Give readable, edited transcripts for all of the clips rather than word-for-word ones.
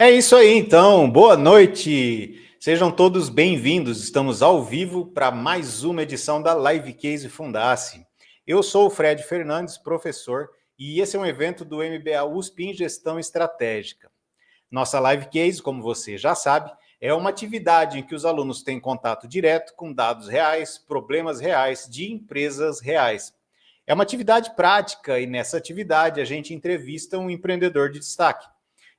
É isso aí, então. Boa noite. Sejam todos bem-vindos. Estamos ao vivo para mais uma edição da Live Case Fundace. Eu sou o Fred Fernandes, professor, e esse é um evento do MBA USP em Gestão Estratégica. Nossa Live Case, como você já sabe, é uma atividade em que os alunos têm contato direto com dados reais, problemas reais de empresas reais. É uma atividade prática e nessa atividade a gente entrevista um empreendedor de destaque.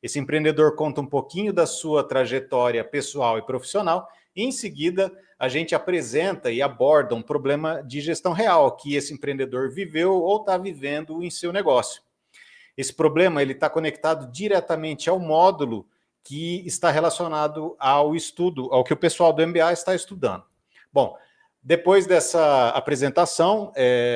Esse empreendedor conta um pouquinho da sua trajetória pessoal e profissional, e em seguida a gente apresenta e aborda um problema de gestão real que esse empreendedor viveu ou está vivendo em seu negócio. Esse problema ele está conectado diretamente ao módulo que está relacionado ao estudo, ao que o pessoal do MBA está estudando. Bom, depois dessa apresentação,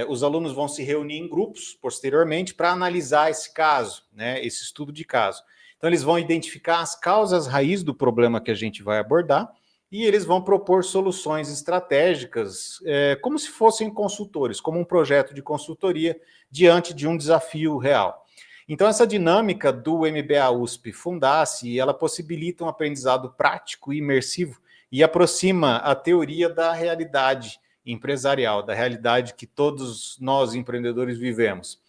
os alunos vão se reunir em grupos posteriormente para analisar esse caso, né, esse estudo de caso. Então, eles vão identificar as causas raiz do problema que a gente vai abordar e eles vão propor soluções estratégicas, como se fossem consultores, como um projeto de consultoria diante de um desafio real. Então, essa dinâmica do MBA USP Fundace, ela possibilita um aprendizado prático e imersivo e aproxima a teoria da realidade empresarial, da realidade que todos nós empreendedores vivemos.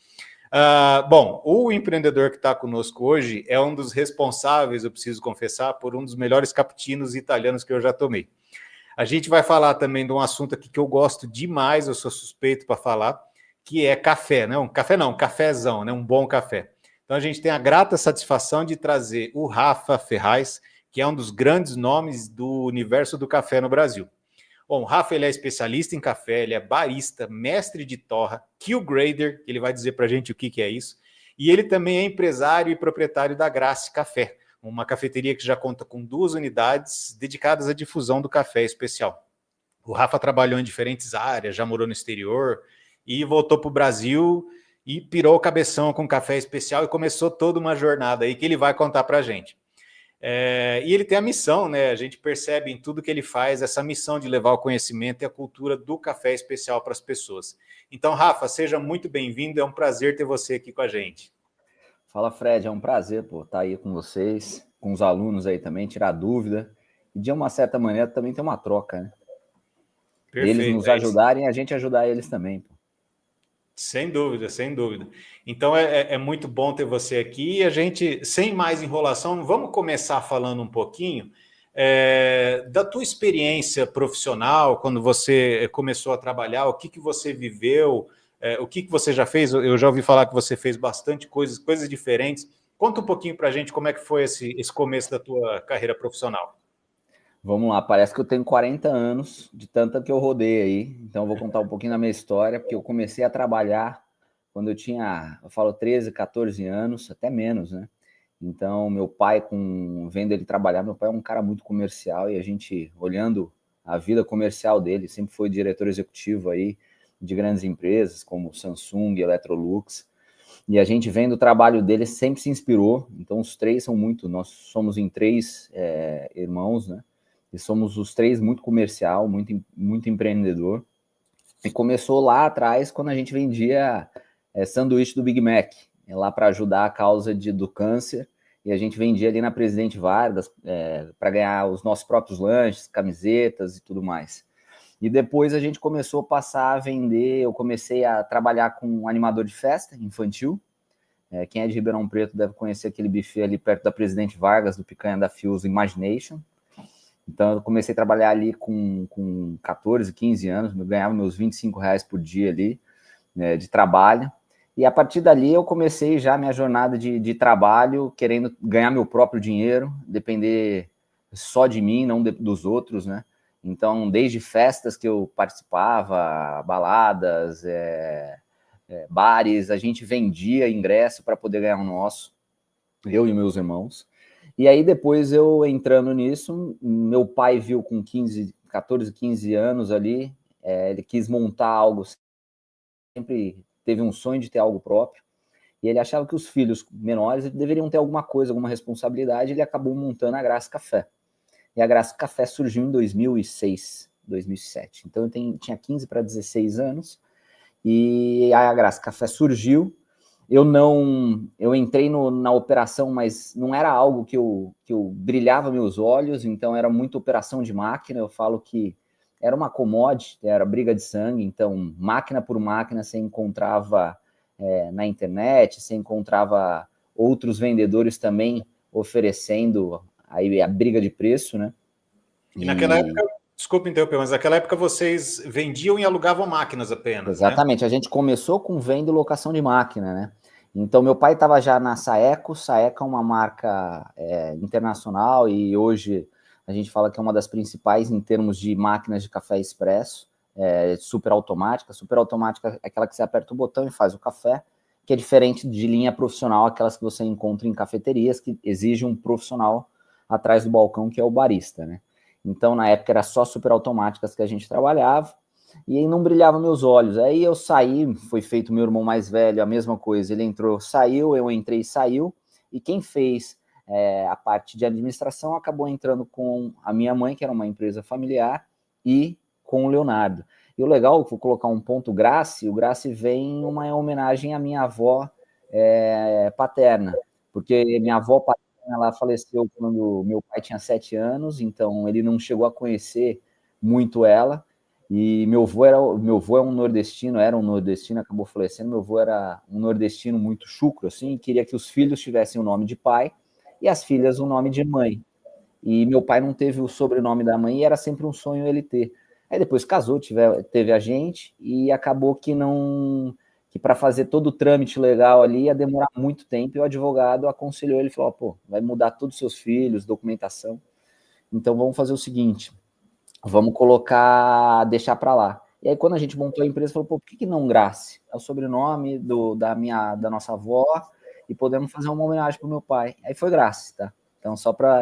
Bom, o empreendedor que está conosco hoje é um dos responsáveis, eu preciso confessar, por um dos melhores cappuccinos italianos que eu já tomei. A gente vai falar também de um assunto aqui que eu gosto demais, eu sou suspeito para falar, que é café, né? Um cafezão, né? Um bom café. Então a gente tem a grata satisfação de trazer o Rafa Ferraz, que é um dos grandes nomes do universo do café no Brasil. Bom, o Rafa ele é especialista em café, ele é barista, mestre de torra, Q-Grader, que ele vai dizer para a gente o que é isso, e ele também é empresário e proprietário da Grace Café, uma cafeteria que já conta com 2 unidades dedicadas à difusão do café especial. O Rafa trabalhou em diferentes áreas, já morou no exterior e voltou para o Brasil e pirou o cabeção com café especial e começou toda uma jornada aí que ele vai contar para a gente. E ele tem a missão, né? A gente percebe em tudo que ele faz essa missão de levar o conhecimento e a cultura do café especial para as pessoas. Então, Rafa, seja muito bem-vindo, é um prazer ter você aqui com a gente. Fala, Fred, é um prazer estar aí com vocês, com os alunos aí também, tirar dúvida. E de uma certa maneira também tem uma troca, né? Perfeito. Eles nos ajudarem e a gente ajudar eles também. Sem dúvida, sem dúvida. Então é muito bom ter você aqui e a gente, sem mais enrolação, vamos começar falando um pouquinho da tua experiência profissional, quando você começou a trabalhar, o que você viveu, o que você já fez. Eu já ouvi falar que você fez bastante coisas diferentes. Conta um pouquinho para a gente como é que foi esse começo da tua carreira profissional. Vamos lá, parece que eu tenho 40 anos de tanta que eu rodei aí, então eu vou contar um pouquinho da minha história, porque eu comecei a trabalhar quando eu falo 13, 14 anos, até menos, né? Então, meu pai, vendo ele trabalhar, meu pai é um cara muito comercial e a gente, olhando a vida comercial dele, sempre foi diretor executivo aí de grandes empresas como Samsung, Electrolux, e a gente vendo o trabalho dele sempre se inspirou. Então, os três nós somos em 3 irmãos, né? E somos os 3 muito comercial, muito empreendedor. E começou lá atrás, quando a gente vendia sanduíche do Big Mac, lá para ajudar a causa do câncer. E a gente vendia ali na Presidente Vargas para ganhar os nossos próprios lanches, camisetas e tudo mais. E depois a gente começou a passar a vender, eu comecei a trabalhar com um animador de festa infantil. Quem é de Ribeirão Preto deve conhecer aquele buffet ali perto da Presidente Vargas, do Picanha da Fios Imagination. Então, eu comecei a trabalhar ali com 14, 15 anos, eu ganhava meus R$ 25 por dia ali, né, de trabalho. E a partir dali eu comecei já a minha jornada de trabalho, querendo ganhar meu próprio dinheiro, depender só de mim, não dos outros, né? Então, desde festas que eu participava, baladas, bares, a gente vendia ingresso para poder ganhar o nosso, eu e meus irmãos. E aí, depois eu entrando nisso, meu pai viu com 14, 15 anos ali, ele quis montar algo, sempre teve um sonho de ter algo próprio, e ele achava que os filhos menores deveriam ter alguma coisa, alguma responsabilidade, ele acabou montando a Graça Café. E a Graça Café surgiu em 2006, 2007. Então eu tinha 15 para 16 anos, e a Graça Café surgiu, eu entrei na operação, mas não era algo que eu brilhava meus olhos, então era muita operação de máquina. Eu falo que era uma commodity, era briga de sangue, então máquina por máquina você encontrava na internet, você encontrava outros vendedores também oferecendo aí a briga de preço, né? E naquela época, desculpa interromper, mas naquela época vocês vendiam e alugavam máquinas apenas, né? Exatamente, a gente começou com venda e locação de máquina, né? Então, meu pai estava já na Saeco. Saeco é uma marca internacional e hoje a gente fala que é uma das principais em termos de máquinas de café expresso, super automática. Super automática é aquela que você aperta o botão e faz o café, que é diferente de linha profissional, aquelas que você encontra em cafeterias, que exige um profissional atrás do balcão, que é o barista, né? Então, na época, era só super automáticas que a gente trabalhava. E aí não brilhava meus olhos. Aí eu saí, foi feito meu irmão mais velho, a mesma coisa. Ele entrou, saiu, eu entrei, saiu. E quem fez a parte de administração acabou entrando com a minha mãe, que era uma empresa familiar, e com o Leonardo. E o legal, vou colocar um ponto Grace, o Grace vem uma homenagem à minha avó paterna, porque minha avó paterna, ela faleceu quando meu pai tinha 7 anos, então ele não chegou a conhecer muito ela. E meu avô é um nordestino, era um nordestino, acabou falecendo. Meu avô era um nordestino muito chucro, assim, queria que os filhos tivessem o nome de pai e as filhas o nome de mãe. E meu pai não teve o sobrenome da mãe e era sempre um sonho ele ter. Aí depois casou, teve a gente e acabou que para fazer todo o trâmite legal ali ia demorar muito tempo e o advogado aconselhou ele, falou, pô, vai mudar todos os seus filhos, documentação. Então vamos fazer o seguinte, vamos deixar para lá. E aí, quando a gente montou a empresa, falou, pô, por que não Grace? É o sobrenome da nossa avó e podemos fazer uma homenagem para o meu pai. Aí foi Grace, tá?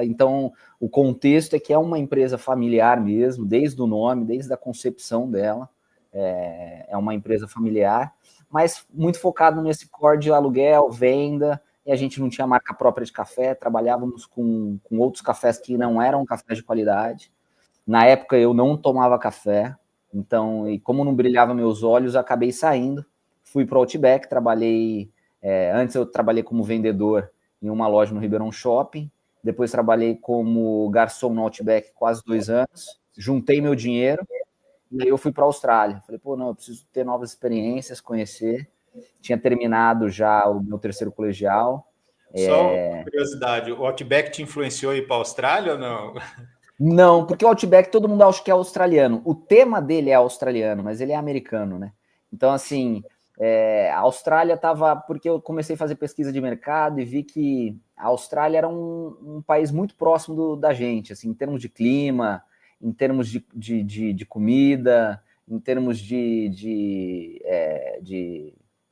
Então, o contexto é que é uma empresa familiar mesmo, desde o nome, desde a concepção dela. É uma empresa familiar, mas muito focado nesse core de aluguel, venda, e a gente não tinha marca própria de café, trabalhávamos com outros cafés que não eram cafés de qualidade. Na época eu não tomava café, então, e como não brilhava meus olhos, acabei saindo, fui para o Outback, antes eu trabalhei como vendedor em uma loja no Ribeirão Shopping, depois trabalhei como garçom no Outback quase 2 anos, juntei meu dinheiro, e aí eu fui para a Austrália. Falei, pô, não, eu preciso ter novas experiências, conhecer. Tinha terminado já o meu terceiro colegial. Só uma curiosidade, o Outback te influenciou a ir para a Austrália ou não? Não, porque o Outback todo mundo acha que é australiano. O tema dele é australiano, mas ele é americano, né? Então, assim, a Austrália estava... Porque eu comecei a fazer pesquisa de mercado e vi que a Austrália era um país muito próximo da gente, assim, em termos de clima, em termos de comida, em termos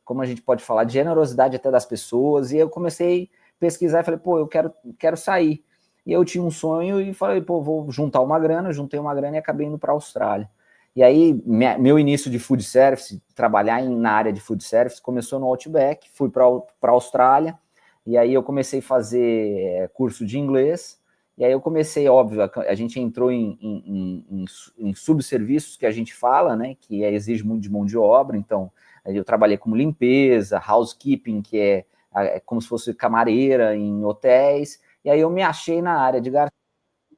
como a gente pode falar, de generosidade até das pessoas. E eu comecei a pesquisar e falei, pô, eu quero sair. E eu tinha um sonho e falei, pô, vou juntar uma grana, juntei uma grana e acabei indo para a Austrália. E aí, meu início de food service, trabalhar na área de food service, começou no Outback, fui para a Austrália, e aí eu comecei a fazer curso de inglês, e aí eu comecei, óbvio, a gente entrou em subserviços que a gente fala, né, que exige muito de mão de obra, então eu trabalhei como limpeza, housekeeping, que é como se fosse camareira em hotéis, e aí eu me achei na área de garçom,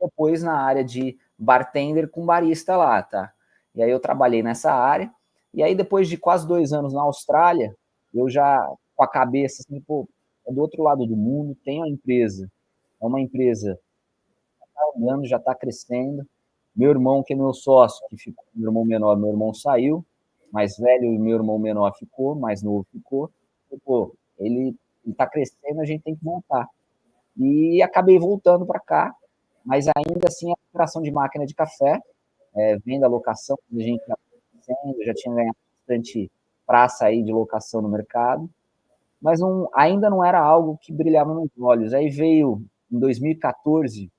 depois na área de bartender com barista lá, tá? E aí eu trabalhei nessa área, e aí depois de quase 2 anos na Austrália, eu já com a cabeça assim, pô, é do outro lado do mundo, tem uma empresa, é uma empresa que está andando, já está crescendo. Meu irmão, que é meu sócio, que ficou, meu irmão menor, meu irmão saiu, mais velho e meu irmão menor ficou, mais novo ficou. E, pô, ele está crescendo, a gente tem que voltar. E acabei voltando para cá, mas ainda assim a operação de máquina de café, venda, locação, a gente já tinha ganhado bastante praça aí de locação no mercado, mas ainda não era algo que brilhava nos olhos. Aí veio, em 2014,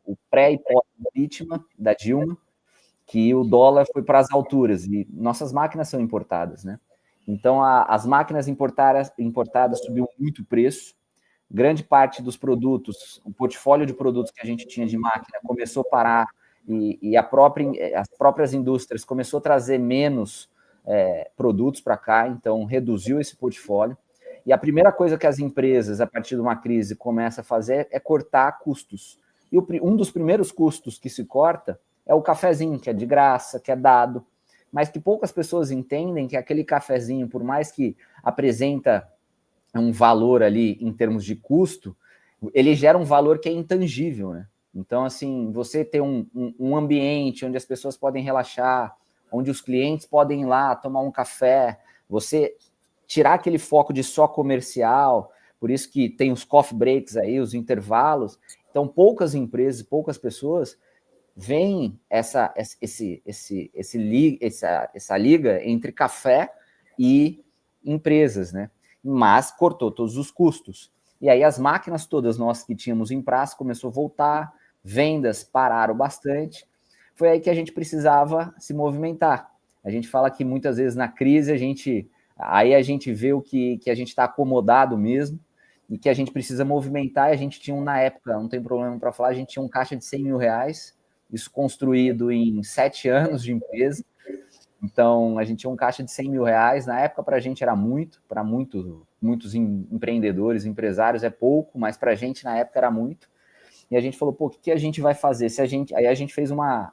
o pré e pós-impeachment da Dilma, que o dólar foi para as alturas, e nossas máquinas são importadas, né? Então, as máquinas importadas subiu muito o preço, grande parte dos produtos, o portfólio de produtos que a gente tinha de máquina começou a parar e as próprias indústrias começou a trazer menos produtos para cá, então reduziu esse portfólio. E a primeira coisa que as empresas, a partir de uma crise, começam a fazer é cortar custos. E um dos primeiros custos que se corta é o cafezinho, que é de graça, que é dado, mas que poucas pessoas entendem que aquele cafezinho, por mais que apresenta um valor ali em termos de custo, ele gera um valor que é intangível, né? Então, assim, você ter um ambiente onde as pessoas podem relaxar, onde os clientes podem ir lá tomar um café, você tirar aquele foco de só comercial, por isso que tem os coffee breaks aí, os intervalos. Então, poucas empresas, poucas pessoas veem essa liga entre café e empresas, né? Mas cortou todos os custos. E aí as máquinas todas nós que tínhamos em praça começou a voltar, vendas pararam bastante. Foi aí que a gente precisava se movimentar. A gente fala que muitas vezes na crise a gente vê o que a gente está acomodado mesmo e que a gente precisa movimentar. E a gente tinha na época, não tem problema para falar, a gente tinha um caixa de 100 mil reais, isso construído em 7 anos de empresa. Então, a gente tinha um caixa de 100 mil reais. Na época, para a gente era muito, para muitos empreendedores, empresários, é pouco, mas para a gente, na época, era muito. E a gente falou, pô, o que a gente vai fazer? Aí a gente fez uma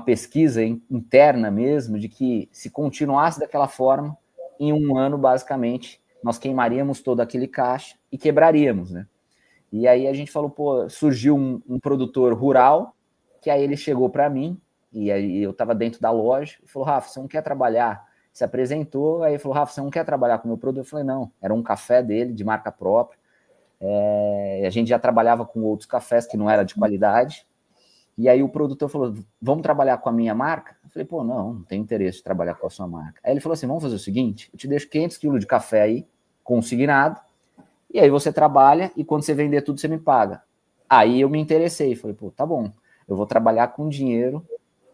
pesquisa interna mesmo, de que se continuasse daquela forma, em um ano, basicamente, nós queimaríamos todo aquele caixa e quebraríamos, né? E aí a gente falou, pô, surgiu um produtor rural, que aí ele chegou para mim, e aí eu estava dentro da loja, e falou, Rafa, você não quer trabalhar? Se apresentou, aí ele falou, Rafa, você não quer trabalhar com o meu produto? Eu falei, não, era um café dele, de marca própria, a gente já trabalhava com outros cafés que não era de qualidade, e aí o produtor falou, vamos trabalhar com a minha marca? Eu falei, pô, não tenho interesse de trabalhar com a sua marca. Aí ele falou assim, vamos fazer o seguinte, eu te deixo 500 quilos de café aí, consignado, e aí você trabalha e quando você vender tudo, você me paga. Aí eu me interessei, falei, pô, tá bom, eu vou trabalhar com dinheiro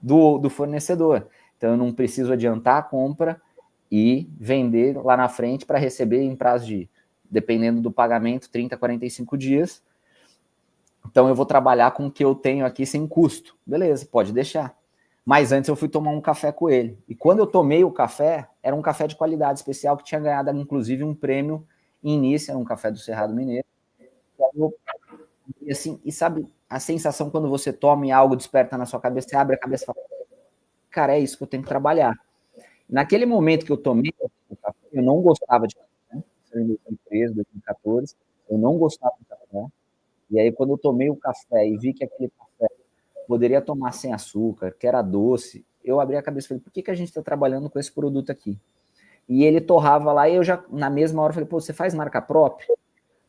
do fornecedor. Então eu não preciso adiantar a compra e vender lá na frente para receber em prazo de, dependendo do pagamento, 30, 45 dias. Então eu vou trabalhar com o que eu tenho aqui sem custo. Beleza, pode deixar. Mas antes eu fui tomar um café com ele. E quando eu tomei o café, era um café de qualidade especial que tinha ganhado, inclusive, um prêmio início, era um café do Cerrado Mineiro. E assim, e sabe a sensação quando você toma e algo desperta na sua cabeça, você abre a cabeça e fala, cara, é isso que eu tenho que trabalhar. Naquele momento que eu tomei o café, eu não gostava de café, em 2013, 2014, eu não gostava de café. E aí, quando eu tomei o café e vi que aquele café poderia tomar sem açúcar, que era doce, eu abri a cabeça e falei, por que a gente está trabalhando com esse produto aqui? E ele torrava lá, e eu já, na mesma hora, falei, pô, você faz marca própria?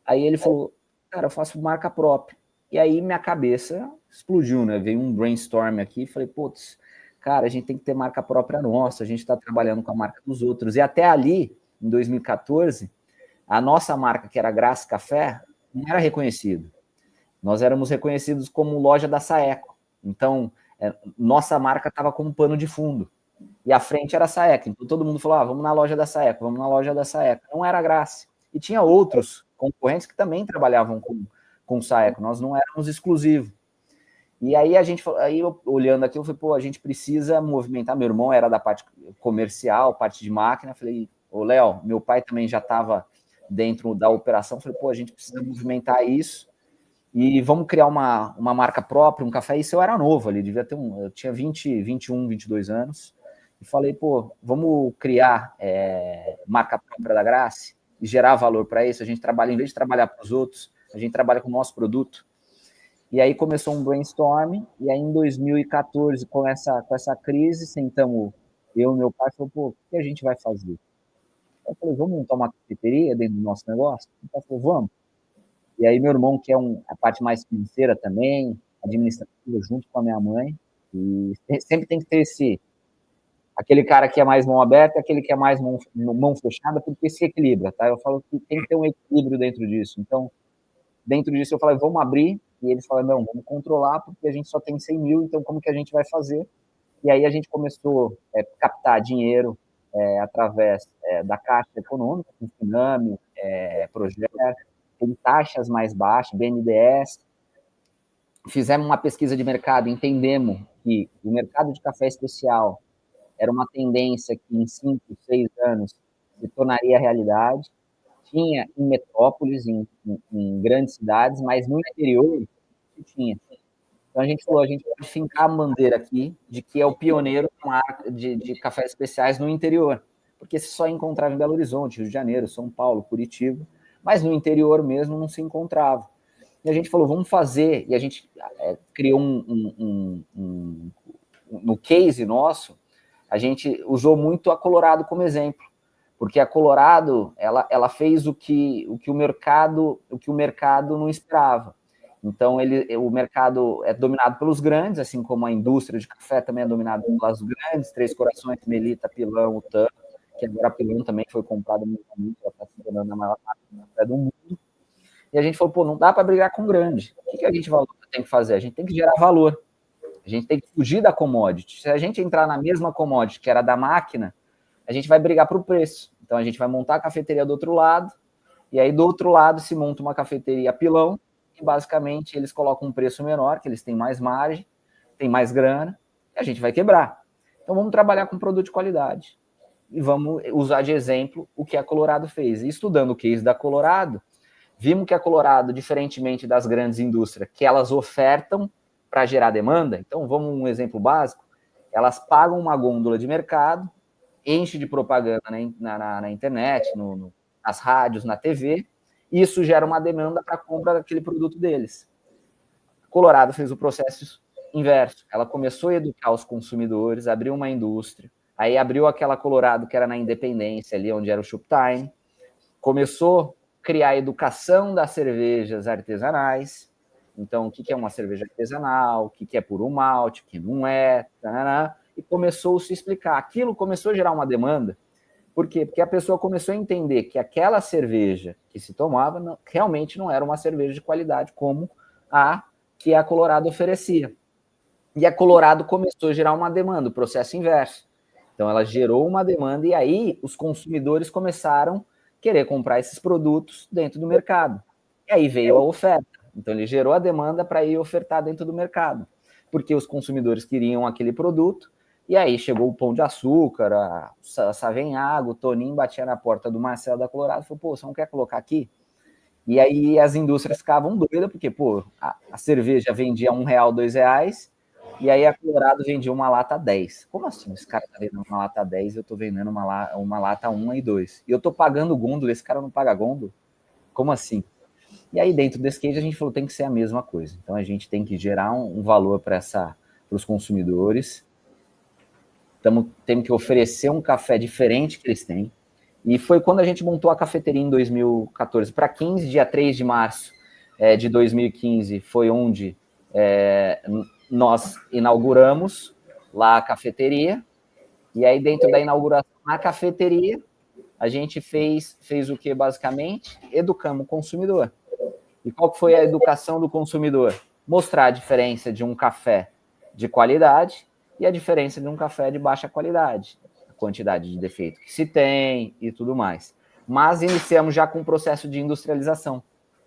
Aí ele falou, cara, eu faço marca própria. E aí minha cabeça explodiu, né? Veio um brainstorm aqui e falei, putz, cara, a gente tem que ter marca própria nossa, a gente está trabalhando com a marca dos outros. E até ali, em 2014, a nossa marca, que era Graça Café, não era reconhecida. Nós éramos reconhecidos como loja da Saeco. Então, nossa marca estava como pano de fundo. E a frente era a Saeco. Então, todo mundo falou, vamos na loja da Saeco, vamos na loja da Saeco. Não era Graça. E tinha outros concorrentes que também trabalhavam com Saeco. Nós não éramos exclusivos. E aí, eu, olhando aqui, eu falei, pô, a gente precisa movimentar. Meu irmão era da parte comercial, parte de máquina. Eu falei, ô, Léo, meu pai também já estava dentro da operação. Eu falei, pô, a gente precisa movimentar isso. E vamos criar uma marca própria, um café. Isso eu era novo ali, devia ter eu tinha 20, 21, 22 anos. E falei, pô, vamos criar marca própria da Graça e gerar valor para isso. A gente trabalha, em vez de trabalhar para os outros, a gente trabalha com o nosso produto. E aí começou um brainstorm, e aí em 2014, com essa crise, sentamos, eu e meu pai, falou, pô, o que a gente vai fazer? Eu falei, vamos montar uma cafeteria dentro do nosso negócio? O pai falou, vamos. E aí meu irmão, que é a parte mais financeira também, administrativa, junto com a minha mãe, e sempre tem que ter aquele cara que é mais mão aberta e aquele que é mais mão fechada, porque se equilibra, tá? Eu falo que tem que ter um equilíbrio dentro disso. Então, dentro disso eu falei, vamos abrir, e eles falaram, não, vamos controlar, porque a gente só tem 100 mil, então como que a gente vai fazer? E aí a gente começou a captar dinheiro através da Caixa Econômica, com Finame, Projeto, tem taxas mais baixas, BNDES. Fizemos uma pesquisa de mercado, entendemos que o mercado de café especial era uma tendência que em 5, 6 anos se tornaria realidade. Tinha em metrópoles, em grandes cidades, mas no interior não tinha. Então a gente falou, a gente pode fincar a bandeira aqui de que é o pioneiro de cafés especiais no interior, porque se só encontrava em Belo Horizonte, Rio de Janeiro, São Paulo, Curitiba, mas no interior mesmo não se encontrava. E a gente falou, vamos fazer, e a gente criou no case nosso, a gente usou muito a Colorado como exemplo, porque a Colorado ela fez o que o mercado não esperava. Então, o mercado é dominado pelos grandes, assim como a indústria de café também é dominada pelos grandes, Três Corações, Melita, Pilão, Utan, que agora a Pilão também foi comprada mundialmente, ela está se tornando a maior marca de café do mundo. E a gente falou, pô, não dá para brigar com grande. O que a gente tem que fazer? A gente tem que gerar valor. A gente tem que fugir da commodity. Se a gente entrar na mesma commodity, que era da máquina, a gente vai brigar para o preço. Então, a gente vai montar a cafeteria do outro lado, e aí do outro lado se monta uma cafeteria Pilão, e basicamente eles colocam um preço menor, que eles têm mais margem, têm mais grana, e a gente vai quebrar. Então, vamos trabalhar com produto de qualidade. E vamos usar de exemplo o que a Colorado fez. E estudando o case da Colorado, vimos que a Colorado, diferentemente das grandes indústrias, que elas ofertam para gerar demanda, então vamos um exemplo básico, elas pagam uma gôndola de mercado, enche de propaganda na internet, nas rádios, na TV, e isso gera uma demanda para a compra daquele produto deles. Colorado fez o processo inverso, ela começou a educar os consumidores, abriu uma indústria, aí abriu aquela Colorado que era na Independência, ali onde era o Shoptime, começou a criar a educação das cervejas artesanais. Então, o que é uma cerveja artesanal, o que é puro malte, o que não é, tarará, e começou a se explicar. Aquilo começou a gerar uma demanda. Por quê? Porque a pessoa começou a entender que aquela cerveja que se tomava realmente não era uma cerveja de qualidade como a que a Colorado oferecia. E a Colorado começou a gerar uma demanda, o processo inverso. Então, ela gerou uma demanda e aí os consumidores começaram a querer comprar esses produtos dentro do mercado. E aí veio a oferta. Então, ele gerou a demanda para ir ofertar dentro do mercado, porque os consumidores queriam aquele produto, e aí chegou o Pão de Açúcar, a Savenhago, o Toninho batia na porta do Marcelo da Colorado e falou, pô, você não quer colocar aqui? E aí as indústrias ficavam doidas, porque, pô, a cerveja vendia R$1, R$2, e aí a Colorado vendia uma lata 10. Como assim? Esse cara tá vendendo uma lata 10 e eu tô vendendo uma lata 1 e 2. E eu tô pagando gôndola, esse cara não paga gôndola? Como assim? E aí, dentro desse case, a gente falou tem que ser a mesma coisa. Então, a gente tem que gerar um valor para os consumidores. Temos que oferecer um café diferente que eles têm. E foi quando a gente montou a cafeteria em 2014 para 15, dia 3 de março de 2015, foi onde nós inauguramos lá a cafeteria. E aí, dentro da inauguração na cafeteria, a gente fez o que, basicamente? Educamos o consumidor. E qual que foi a educação do consumidor? Mostrar a diferença de um café de qualidade e a diferença de um café de baixa qualidade, a quantidade de defeito que se tem e tudo mais. Mas iniciamos já com um processo de industrialização,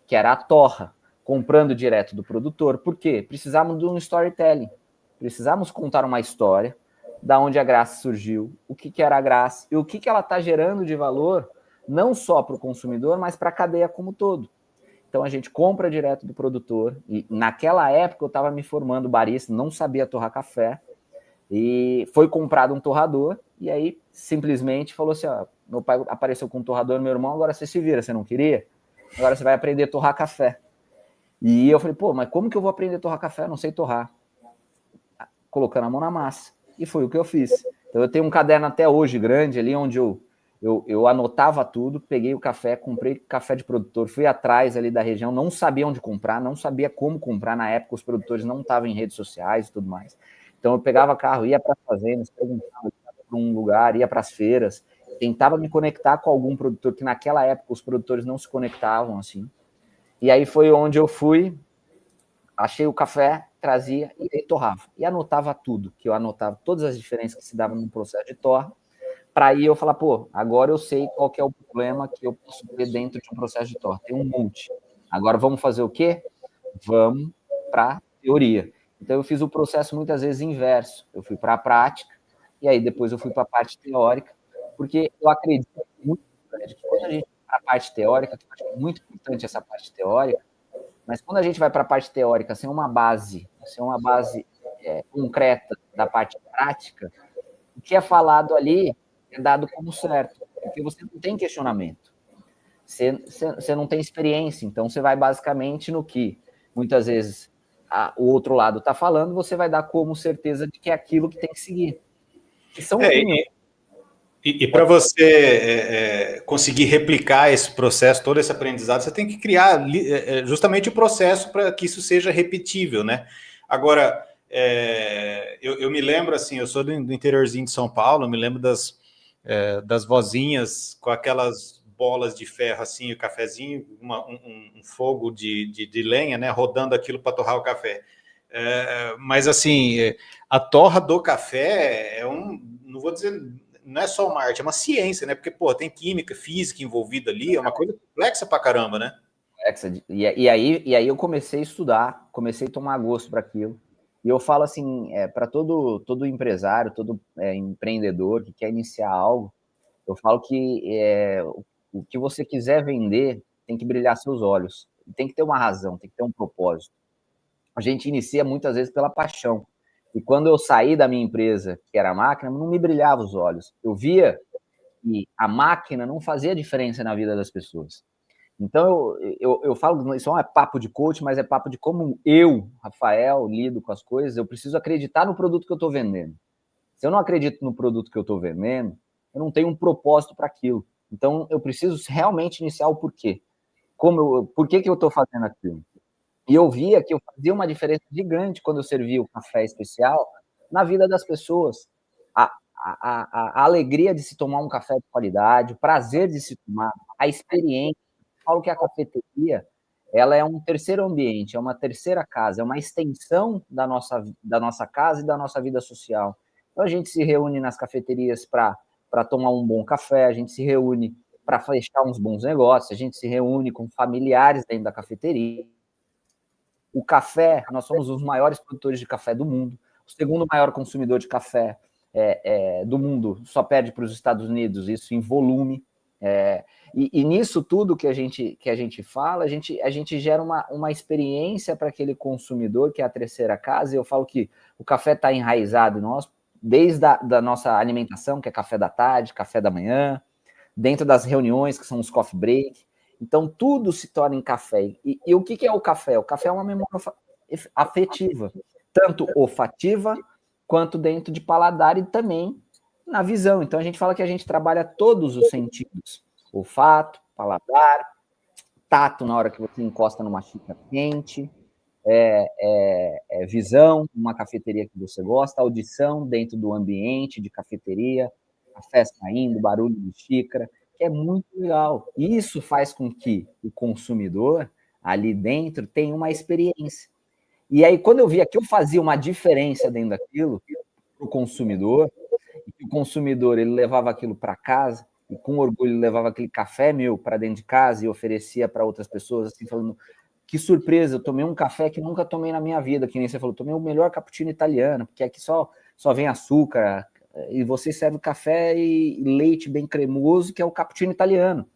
que era a torra, comprando direto do produtor. Por quê? Precisávamos de um storytelling. Precisávamos contar uma história da onde a graça surgiu, o que era a graça e o que ela está gerando de valor, não só para o consumidor, mas para a cadeia como um todo. Então, a gente compra direto do produtor. E naquela época, eu estava me formando barista, não sabia torrar café. E foi comprado um torrador. E aí, simplesmente, falou assim, ó, meu pai apareceu com um torrador, meu irmão, agora você se vira, você não queria? Agora você vai aprender a torrar café. E eu falei, pô, mas como que eu vou aprender a torrar café? Eu não sei torrar. Colocando a mão na massa. E foi o que eu fiz. Então, eu tenho um caderno até hoje grande ali, onde eu anotava tudo, peguei o café, comprei café de produtor, fui atrás ali da região, não sabia onde comprar, não sabia como comprar. Na época, os produtores não estavam em redes sociais e tudo mais. Então, eu pegava carro, ia para as fazendas, perguntava para um lugar, ia para as feiras, tentava me conectar com algum produtor, que naquela época os produtores não se conectavam assim. E aí foi onde eu fui, achei o café, trazia e aí torrava. E anotava tudo, que eu anotava todas as diferenças que se davam no processo de torra, para aí eu falar, pô, agora eu sei qual que é o problema que eu posso ter dentro de um processo de torta. Tem um monte. Agora vamos fazer o quê? Vamos para a teoria. Então eu fiz o processo muitas vezes inverso. Eu fui para a prática, e aí depois eu fui para a parte teórica, porque eu acredito muito, Fred, que quando a gente vai para a parte teórica, que eu acho que é muito importante essa parte teórica, mas quando a gente vai para a parte teórica sem uma base concreta da parte prática, o que é falado ali é dado como certo, porque você não tem questionamento, você não tem experiência, então você vai basicamente no que muitas vezes o outro lado está falando, você vai dar como certeza de que é aquilo que tem que seguir. E são É, opiniões. e para você conseguir replicar esse processo, todo esse aprendizado, você tem que criar justamente o processo para que isso seja repetível, né? Agora, eu me lembro assim, eu sou do interiorzinho de São Paulo, eu me lembro das vozinhas com aquelas bolas de ferro assim, o cafezinho, um fogo de lenha, né? Rodando aquilo para torrar o café. Mas assim, a torra do café não vou dizer, não é só uma arte, é uma ciência, né? Porque, pô, tem química, física envolvida ali, é uma coisa complexa pra caramba, né? E aí eu comecei a estudar, comecei a tomar gosto para aquilo. E eu falo assim, para todo empresário, todo empreendedor que quer iniciar algo, eu falo que o que você quiser vender tem que brilhar seus olhos, tem que ter uma razão, tem que ter um propósito. A gente inicia muitas vezes pela paixão. E quando eu saí da minha empresa, que era a máquina, não me brilhava os olhos. Eu via que a máquina não fazia diferença na vida das pessoas. Então, eu falo, isso não é papo de coach, mas é papo de como eu, Rafael, lido com as coisas. Eu preciso acreditar no produto que eu estou vendendo. Se eu não acredito no produto que eu estou vendendo, eu não tenho um propósito para aquilo. Então, eu preciso realmente iniciar o porquê. Por que eu estou fazendo aquilo? E eu via que eu fazia uma diferença gigante quando eu servia o café especial na vida das pessoas. A alegria de se tomar um café de qualidade, o prazer de se tomar, a experiência. Eu falo que a cafeteria, ela é um terceiro ambiente, é uma terceira casa, é uma extensão da nossa casa e da nossa vida social. Então a gente se reúne nas cafeterias para tomar um bom café, a gente se reúne para fechar uns bons negócios, a gente se reúne com familiares dentro da cafeteria. O café, nós somos os maiores produtores de café do mundo, o segundo maior consumidor de café do mundo, só perde para os Estados Unidos, isso em volume. E nisso tudo que a gente fala, a gente gera uma experiência para aquele consumidor, que é a terceira casa, e eu falo que o café está enraizado em nós, desde da nossa alimentação, que é café da tarde, café da manhã, dentro das reuniões, que são os coffee break. Então, tudo se torna em café. E o que é o café? O café é uma memória afetiva, tanto olfativa, quanto dentro de paladar e também na visão. Então, a gente fala que a gente trabalha todos os sentidos. Olfato, paladar, tato na hora que você encosta numa xícara quente, visão, uma cafeteria que você gosta, audição dentro do ambiente de cafeteria, café saindo, barulho de xícara, que é muito legal. Isso faz com que o consumidor ali dentro tenha uma experiência. E aí, quando eu via que eu fazia uma diferença dentro daquilo, para o consumidor, e que o consumidor ele levava aquilo para casa, e com orgulho levava aquele café meu para dentro de casa e oferecia para outras pessoas, assim, falando, que surpresa, eu tomei um café que nunca tomei na minha vida, que nem você falou, tomei o melhor cappuccino italiano, porque aqui só vem açúcar, e você serve café e leite bem cremoso, que é o cappuccino italiano.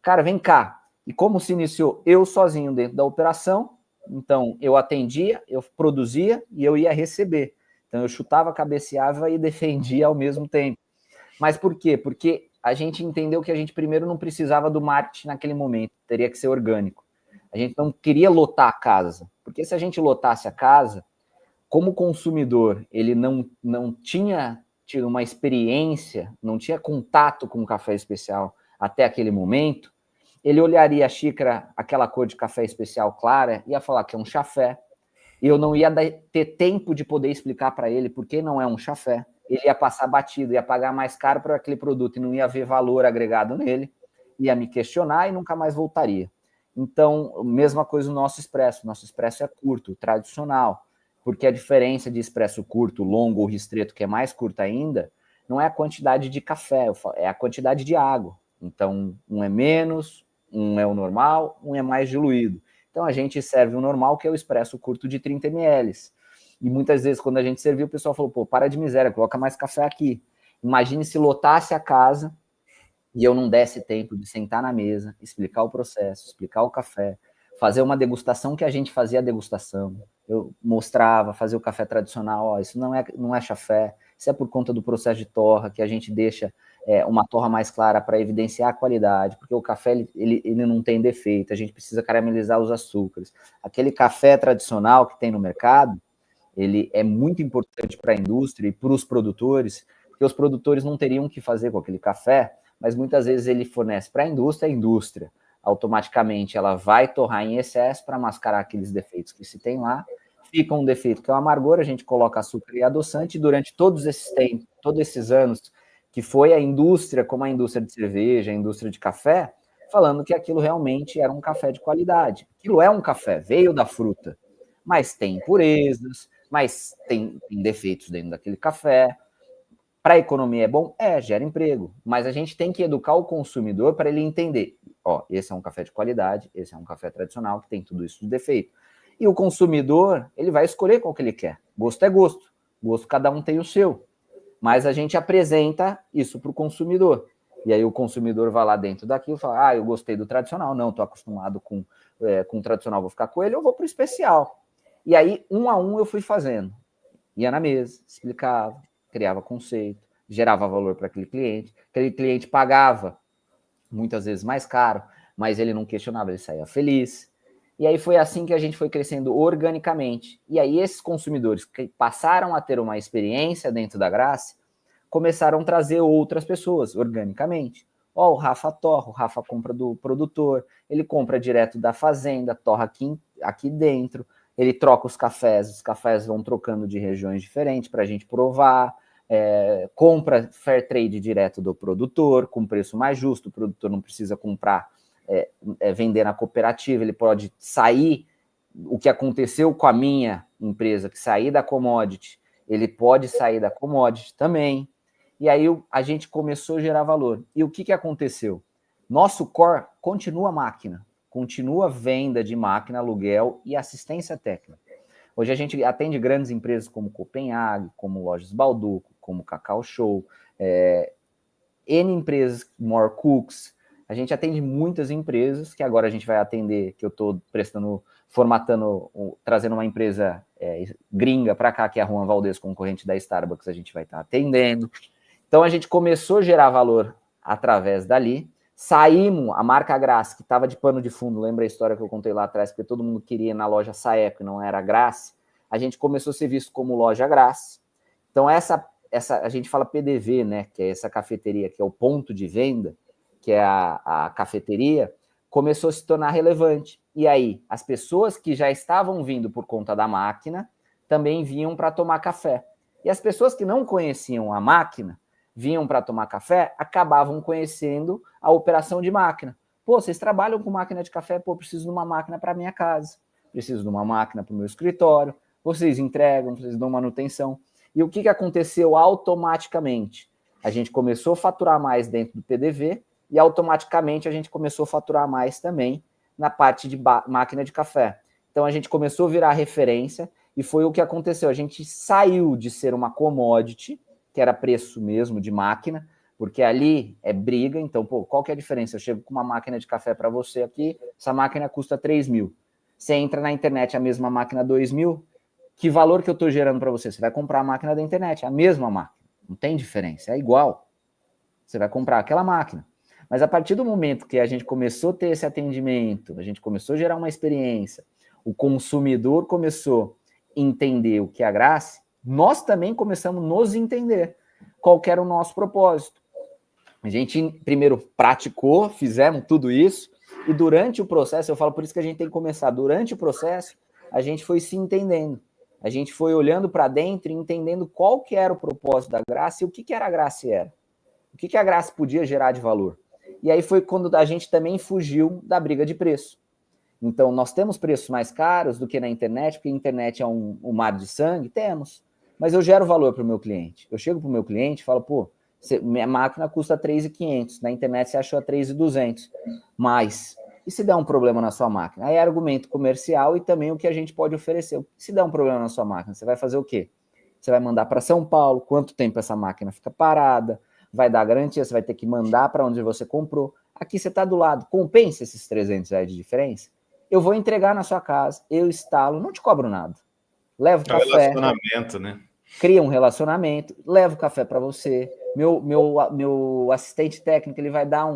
Cara, vem cá. E como se iniciou eu sozinho dentro da operação, então eu atendia, eu produzia e eu ia receber. Então eu chutava, cabeceava e defendia ao mesmo tempo. Mas por quê? Porque a gente entendeu que a gente primeiro não precisava do marketing naquele momento, teria que ser orgânico. A gente não queria lotar a casa, porque se a gente lotasse a casa, como consumidor, ele não tinha tido uma experiência, não tinha contato com o café especial até aquele momento, ele olharia a xícara, aquela cor de café especial clara, ia falar que é um chafé, e eu não ia ter tempo de poder explicar para ele por que não é um chafé. Ele ia passar batido, ia pagar mais caro por aquele produto e não ia ver valor agregado nele, ia me questionar e nunca mais voltaria. Então, mesma coisa no nosso expresso. Nosso expresso é curto, tradicional, porque a diferença de expresso curto, longo ou ristreto, que é mais curta ainda, não é a quantidade de café, é a quantidade de água. Então, um é menos, um é o normal, um é mais diluído. Então, a gente serve o normal, que é o expresso curto de 30 ml. E muitas vezes, quando a gente serviu, o pessoal falou, pô, para de miséria, coloca mais café aqui. Imagine se lotasse a casa e eu não desse tempo de sentar na mesa, explicar o processo, explicar o café, fazer uma degustação que a gente fazia a degustação. Eu mostrava, fazia o café tradicional, ó, isso não é chafé, isso é por conta do processo de torra, que a gente deixa uma torra mais clara para evidenciar a qualidade, porque o café ele não tem defeito, a gente precisa caramelizar os açúcares. Aquele café tradicional que tem no mercado, ele é muito importante para a indústria e para os produtores, porque os produtores não teriam o que fazer com aquele café, mas muitas vezes ele fornece para a indústria automaticamente ela vai torrar em excesso para mascarar aqueles defeitos que se tem lá, fica um defeito que é o amargor, a gente coloca açúcar e adoçante, e durante todos esses tempos, todos esses anos, que foi a indústria, como a indústria de cerveja, a indústria de café, falando que aquilo realmente era um café de qualidade. Aquilo é um café, veio da fruta, mas tem impurezas, mas tem defeitos dentro daquele café. Para a economia é bom? Gera emprego. Mas a gente tem que educar o consumidor para ele entender. Ó, esse é um café de qualidade, esse é um café tradicional que tem tudo isso de defeito. E o consumidor, ele vai escolher qual que ele quer. Gosto é gosto. Gosto cada um tem o seu. Mas a gente apresenta isso para o consumidor. E aí o consumidor vai lá dentro daquilo e fala, eu gostei do tradicional. Não, estou acostumado com o tradicional, vou ficar com ele, eu vou para o especial. E aí, um a um, eu fui fazendo. Ia na mesa, explicava, criava conceito, gerava valor para aquele cliente pagava muitas vezes mais caro, mas ele não questionava, ele saía feliz. E aí foi assim que a gente foi crescendo organicamente. E aí esses consumidores que passaram a ter uma experiência dentro da Grace, começaram a trazer outras pessoas organicamente. Ó, o Rafa torra, o Rafa compra do produtor, ele compra direto da fazenda, torra aqui dentro, ele troca os cafés vão trocando de regiões diferentes para a gente provar, compra fair trade direto do produtor, com preço mais justo, o produtor não precisa comprar, vender na cooperativa, ele pode sair, o que aconteceu com a minha empresa, que sair da commodity, ele pode sair da commodity também, e aí a gente começou a gerar valor. E o que aconteceu? Nosso core continua a máquina, continua a venda de máquina, aluguel e assistência técnica. Hoje a gente atende grandes empresas como Copenhague, como Lojas Balduco, como Cacau Show, N empresas, More Cooks. A gente atende muitas empresas que agora a gente vai atender, que eu estou trazendo uma empresa gringa para cá, que é a Juan Valdez, concorrente da Starbucks, a gente vai estar atendendo. Então a gente começou a gerar valor através dali. Saímos, a marca Grace, que estava de pano de fundo, lembra a história que eu contei lá atrás, porque todo mundo queria ir na loja Saeco e não era Grace, a gente começou a ser visto como loja Grace. Então essa a gente fala PDV, né, que é essa cafeteria, que é o ponto de venda, que é a cafeteria, começou a se tornar relevante. E aí, as pessoas que já estavam vindo por conta da máquina, também vinham para tomar café. E as pessoas que não conheciam a máquina, vinham para tomar café, acabavam conhecendo a operação de máquina. Pô, vocês trabalham com máquina de café? Pô, preciso de uma máquina para minha casa, preciso de uma máquina para o meu escritório, vocês entregam, vocês dão manutenção. E o que aconteceu automaticamente? A gente começou a faturar mais dentro do PDV e automaticamente a gente começou a faturar mais também na parte de máquina de café. Então a gente começou a virar referência e foi o que aconteceu. A gente saiu de ser uma commodity, que era preço mesmo de máquina, porque ali é briga, então, pô, qual que é a diferença? Eu chego com uma máquina de café para você aqui, essa máquina custa 3 mil. Você entra na internet, a mesma máquina 2 mil, que valor que eu estou gerando para você? Você vai comprar a máquina da internet, a mesma máquina, não tem diferença, é igual. Você vai comprar aquela máquina. Mas a partir do momento que a gente começou a ter esse atendimento, a gente começou a gerar uma experiência, o consumidor começou a entender o que é a Grace, nós também começamos a nos entender qual que era o nosso propósito. A gente primeiro praticou, fizemos tudo isso, e durante o processo, eu falo por isso que a gente tem que começar, durante o processo, a gente foi se entendendo. A gente foi olhando para dentro e entendendo qual que era o propósito da Grace e o que era a Grace era. O que a Grace podia gerar de valor. E aí foi quando a gente também fugiu da briga de preço. Então, nós temos preços mais caros do que na internet, porque a internet é um mar de sangue? Temos. Mas eu gero valor para o meu cliente. Eu chego para o meu cliente e falo, pô, minha máquina custa 3.500, na internet você achou a 3.200. Mas E se der um problema na sua máquina? Aí é argumento comercial e também o que a gente pode oferecer. Se der um problema na sua máquina, você vai fazer o quê? Você vai mandar para São Paulo, quanto tempo essa máquina fica parada, vai dar garantia, você vai ter que mandar para onde você comprou. Aqui você está do lado, compensa esses R$ 300 de diferença? Eu vou entregar na sua casa, eu instalo, não te cobro nada. Levo café. Relacionamento, né? Cria um relacionamento, levo café para você. Meu assistente técnico ele vai dar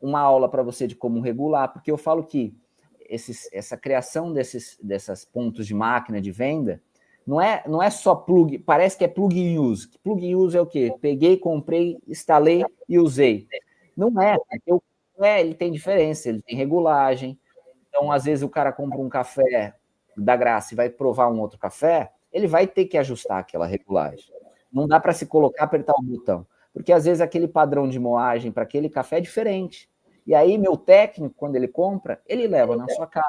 uma aula para você de como regular, porque eu falo que essa criação desses pontos de máquina de venda não é só plug, parece que é plug and use. Plug and use é o quê? Peguei, comprei, instalei e usei. Não é, ele tem diferença, ele tem regulagem. Então, às vezes, o cara compra um café da Graça e vai provar um outro café, ele vai ter que ajustar aquela regulagem. Não dá para se colocar, apertar o botão. Porque, às vezes, aquele padrão de moagem para aquele café é diferente. E aí, meu técnico, quando ele compra, ele leva na sua casa,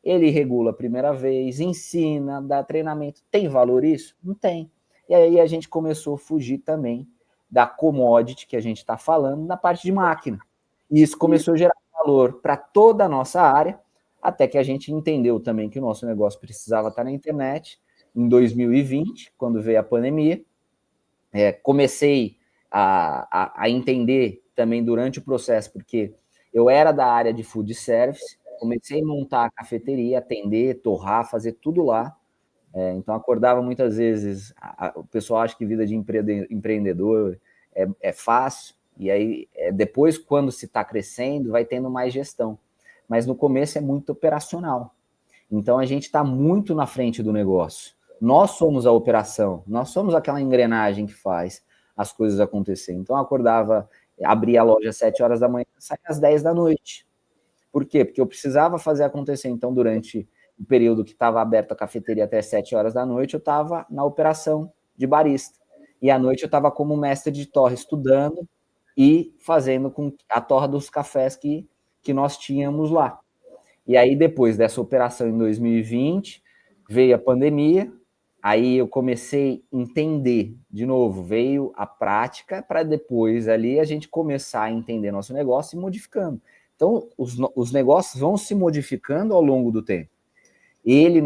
ele regula a primeira vez, ensina, dá treinamento. Tem valor isso? Não tem. E aí, a gente começou a fugir também da commodity que a gente está falando na parte de máquina. E isso começou a gerar valor para toda a nossa área, até que a gente entendeu também que o nosso negócio precisava estar na internet. Em 2020, quando veio a pandemia, comecei a entender também durante o processo, porque eu era da área de food service, comecei a montar a cafeteria, atender, torrar, fazer tudo lá. Então, acordava muitas vezes, o pessoal acha que vida de empreendedor é fácil, e aí depois, quando se está crescendo, vai tendo mais gestão. Mas no começo é muito operacional. Então, a gente está muito na frente do negócio. Nós somos a operação, nós somos aquela engrenagem que faz as coisas acontecerem. Então, eu acordava, abria a loja às 7 horas da manhã, saía às 10 da noite. Por quê? Porque eu precisava fazer acontecer. Então, durante o período que estava aberta a cafeteria até 7 horas da noite, eu estava na operação de barista. E à noite eu estava como mestre de torra, estudando e fazendo com a torra dos cafés que nós tínhamos lá. E aí, depois dessa operação em 2020, veio a pandemia, aí eu comecei a entender, de novo, veio a prática para depois ali a gente começar a entender nosso negócio e modificando. Então, os negócios vão se modificando ao longo do tempo. Ele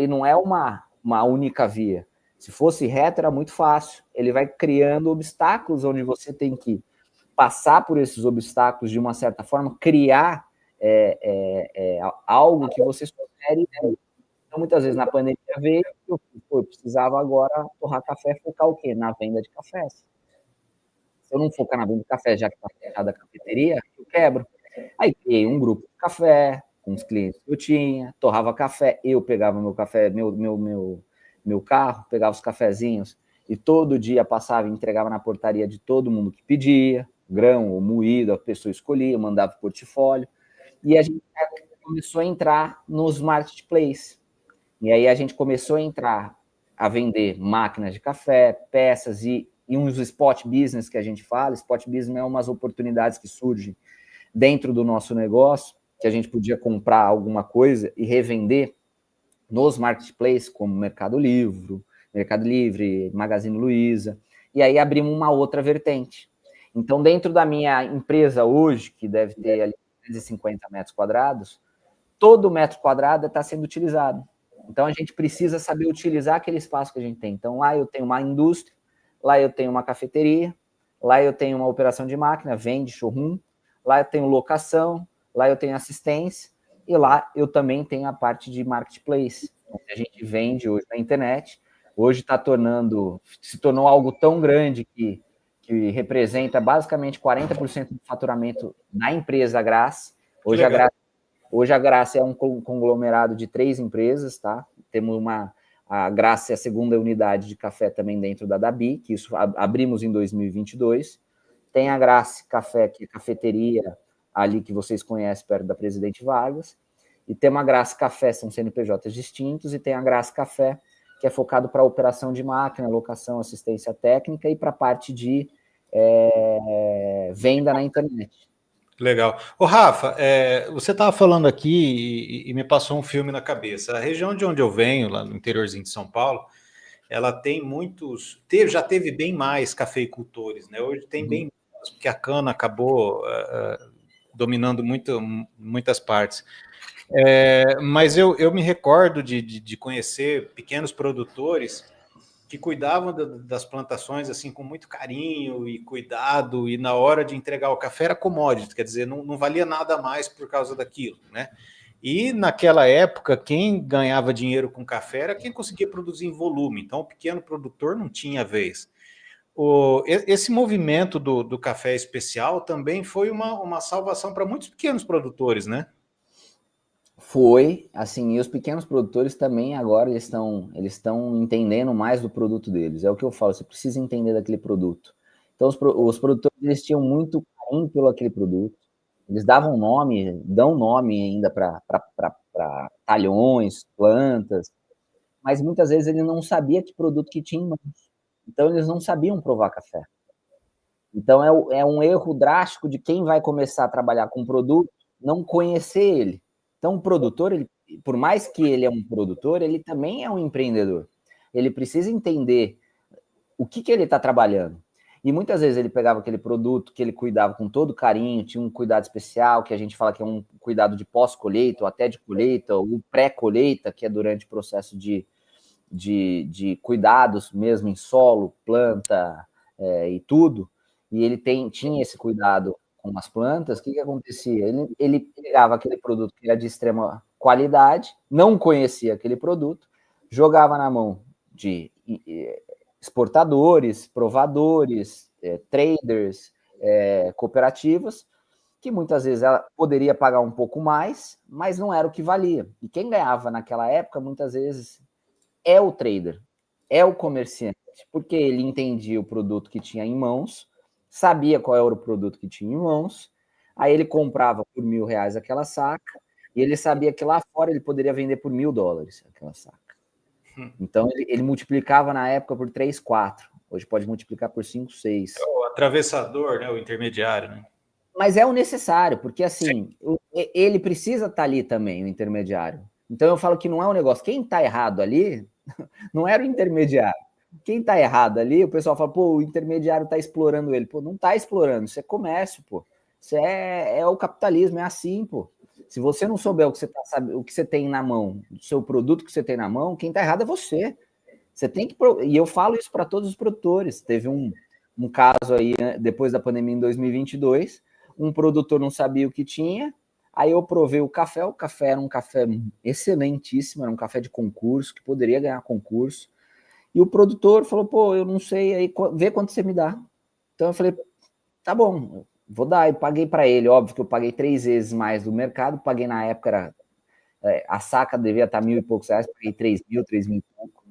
não é uma única via. Se fosse reto, era muito fácil. Ele vai criando obstáculos onde você tem que passar por esses obstáculos de uma certa forma, criar algo que você supere. Então, muitas vezes, na pandemia veio, eu precisava agora torrar café, focar o quê? Na venda de cafés. Se eu não focar na venda de café, já que está fechada a cafeteria, eu quebro. Aí criei um grupo de café, com os clientes que eu tinha, torrava café, eu pegava meu café, meu carro, pegava os cafezinhos e todo dia passava e entregava na portaria de todo mundo que pedia, grão ou moído, a pessoa escolhia, mandava o portfólio. E a gente começou a entrar nos marketplaces. E aí a gente começou a entrar a vender máquinas de café, peças e uns spot business que a gente fala. Spot business é umas oportunidades que surgem dentro do nosso negócio, que a gente podia comprar alguma coisa e revender nos marketplaces, como Mercado Livre, Magazine Luiza, e aí abrimos uma outra vertente. Então, dentro da minha empresa hoje, que deve ter ali 350 metros quadrados, todo metro quadrado está sendo utilizado. Então, a gente precisa saber utilizar aquele espaço que a gente tem. Então, lá eu tenho uma indústria, lá eu tenho uma cafeteria, lá eu tenho uma operação de máquina, vende, showroom, lá eu tenho locação, lá eu tenho assistência, e lá eu também tenho a parte de marketplace, onde a gente vende hoje na internet. Hoje se tornou algo tão grande que representa basicamente 40% do faturamento da empresa Graça. Hoje a Graça é um conglomerado de 3 empresas, tá? Temos a Graça é a segunda unidade de café também dentro da Dabi, que isso abrimos em 2022. Tem a Graça Café, que é cafeteria ali que vocês conhecem, perto da Presidente Vargas. E tem uma Graça Café, são CNPJs distintos, e tem a Graça Café, que é focado para operação de máquina, locação, assistência técnica e para a parte de venda na internet. Legal. Ô, Rafa, você estava falando aqui e me passou um filme na cabeça. A região de onde eu venho, lá no interiorzinho de São Paulo, ela tem já teve bem mais cafeicultores, né? Hoje tem bem menos, porque a cana acabou dominando muitas partes. Mas eu me recordo de conhecer pequenos produtores que cuidavam das plantações assim com muito carinho e cuidado, e na hora de entregar o café era commodity, quer dizer, não valia nada mais por causa daquilo, né? E naquela época, quem ganhava dinheiro com café era quem conseguia produzir em volume, então o pequeno produtor não tinha vez. Esse movimento do café especial também foi uma salvação para muitos pequenos produtores, né? Foi, assim, e os pequenos produtores também agora eles estão entendendo mais do produto deles. É o que eu falo, você precisa entender daquele produto. Então os produtores eles tinham muito carinho pelo aquele produto. Eles davam nome, dão nome ainda para talhões, plantas, mas muitas vezes ele não sabia que produto que tinha em mãos. Então eles não sabiam provar café. Então é um erro drástico de quem vai começar a trabalhar com produto não conhecer ele. Então o produtor, por mais que ele é um produtor, ele também é um empreendedor. Ele precisa entender o que ele está trabalhando. E muitas vezes ele pegava aquele produto que ele cuidava com todo carinho, tinha um cuidado especial, que a gente fala que é um cuidado de pós-colheita, ou até de colheita, ou pré-colheita, que é durante o processo de cuidados mesmo em solo, planta e tudo. E ele tinha esse cuidado com as plantas. O que acontecia? Ele pegava aquele produto que era de extrema qualidade, não conhecia aquele produto, jogava na mão de exportadores, provadores, traders, cooperativas, que muitas vezes ela poderia pagar um pouco mais, mas não era o que valia. E quem ganhava naquela época, muitas vezes, é o trader, é o comerciante, porque ele entendia o produto que tinha em mãos, sabia qual era o produto que tinha em mãos, aí ele comprava por R$ 1.000 aquela saca, e ele sabia que lá fora ele poderia vender por $1.000 aquela saca. Então ele multiplicava na época por 3, 4. Hoje pode multiplicar por 5, 6. É o atravessador, né? O intermediário, né? Mas é o necessário, porque assim, ele precisa estar ali também, o intermediário. Então eu falo que não é um negócio. Quem está errado ali não era o intermediário. Quem está errado ali, o pessoal fala, pô, o intermediário está explorando ele. Pô, não está explorando, isso é comércio, pô. Isso é o capitalismo, é assim, pô. Se você não souber o que você tem na mão, o seu produto que você tem na mão, quem está errado é você. Você tem que. E eu falo isso para todos os produtores. Teve um caso aí, né, depois da pandemia em 2022, um produtor não sabia o que tinha, aí eu provei o café era um café excelentíssimo, era um café de concurso, que poderia ganhar concurso, e o produtor falou, pô, eu não sei, aí vê quanto você me dá. Então eu falei, tá bom, vou dar, e paguei para ele, óbvio que eu paguei 3 vezes mais do mercado, paguei na época, a saca devia estar R$ 1.000 e poucos, paguei 3.000, 3.000 e pouco,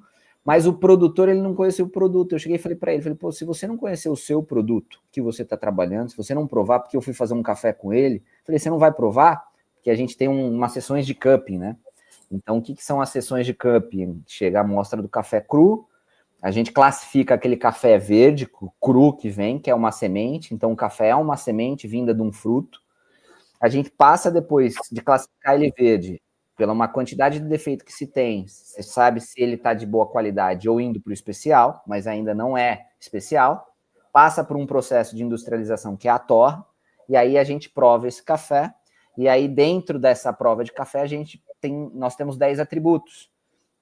mas o produtor, ele não conhecia o produto. Eu cheguei e falei para ele, pô, se você não conhecer o seu produto que você está trabalhando, se você não provar, porque eu fui fazer um café com ele, falei, você não vai provar? Porque a gente tem umas sessões de cupping, né? Então, o que são as sessões de cupping? Chega a amostra do café cru, a gente classifica aquele café verde, cru que vem, que é uma semente, então o café é uma semente vinda de um fruto. A gente passa depois de classificar ele verde, pela uma quantidade de defeito que se tem, você sabe se ele está de boa qualidade ou indo para o especial, mas ainda não é especial, passa por um processo de industrialização que é a torra, e aí a gente prova esse café, e aí dentro dessa prova de café nós temos 10 atributos,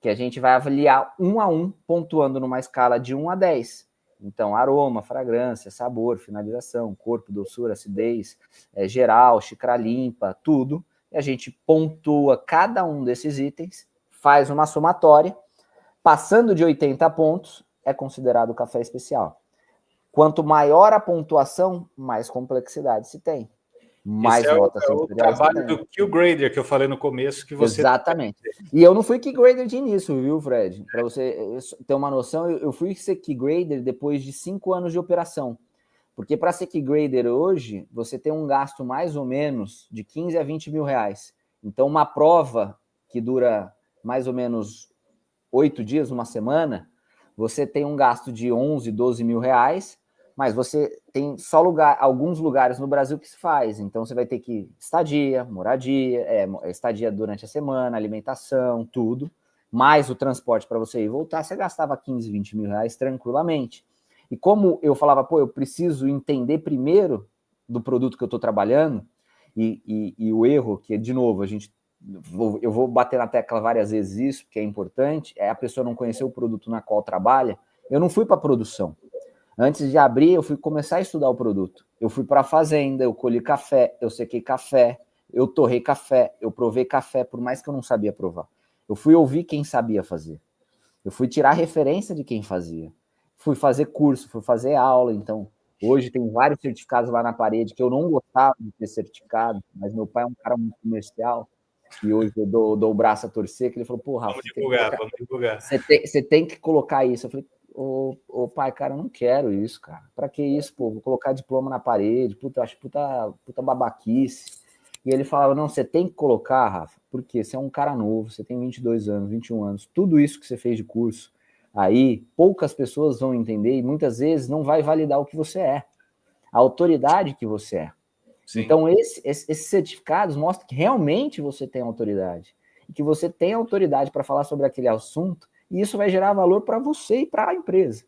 que a gente vai avaliar um a um, pontuando numa escala de 1 a 10. Então, aroma, fragrância, sabor, finalização, corpo, doçura, acidez, geral, xícara limpa, tudo. E a gente pontua cada um desses itens, faz uma somatória, passando de 80 pontos, é considerado café especial. Quanto maior a pontuação, mais complexidade se tem. Mais Esse notas o trabalho do Q-Grader que eu falei no começo, que você... Exatamente. E eu não fui key grader de início, viu, Fred? Para você ter uma noção, eu fui ser key grader depois de 5 anos de operação. Porque para ser key grader hoje, você tem um gasto mais ou menos de 15 a 20 mil reais. Então, uma prova que dura mais ou menos 8 dias, uma semana, você tem um gasto de 11, 12 mil reais, mas você tem só alguns lugares no Brasil que se faz. Então, você vai ter que estadia, moradia, estadia durante a semana, alimentação, tudo, mais o transporte para você ir e voltar, você gastava 15, 20 mil reais tranquilamente. E como eu falava, pô, eu preciso entender primeiro do produto que eu estou trabalhando, E o erro, que de novo, eu vou bater na tecla várias vezes isso, porque é importante, é a pessoa não conhecer o produto na qual trabalha. Eu não fui para a produção. Antes de abrir, eu fui começar a estudar o produto. Eu fui para a fazenda, eu colhi café, eu sequei café, eu torrei café, eu provei café, por mais que eu não sabia provar. Eu fui ouvir quem sabia fazer. Eu fui tirar referência de quem fazia. Fui fazer curso, fui fazer aula. Então, hoje tem vários certificados lá na parede que eu não gostava de ter certificado, mas meu pai é um cara muito comercial e hoje eu dou o braço a torcer, que ele falou, pô, Rafa, Vamos divulgar. Você tem que colocar isso. Eu falei, ô pai, cara, eu não quero isso, cara. Pra que isso, pô? Vou colocar diploma na parede, puta, acho puta babaquice. E ele falava, não, você tem que colocar, Rafa, porque você é um cara novo, você tem 22 anos, 21 anos, tudo isso que você fez de curso, aí poucas pessoas vão entender e muitas vezes não vai validar o que você é, a autoridade que você é. Sim. Então, esses certificados mostram que realmente você tem autoridade, e que você tem autoridade para falar sobre aquele assunto, e isso vai gerar valor para você e para a empresa.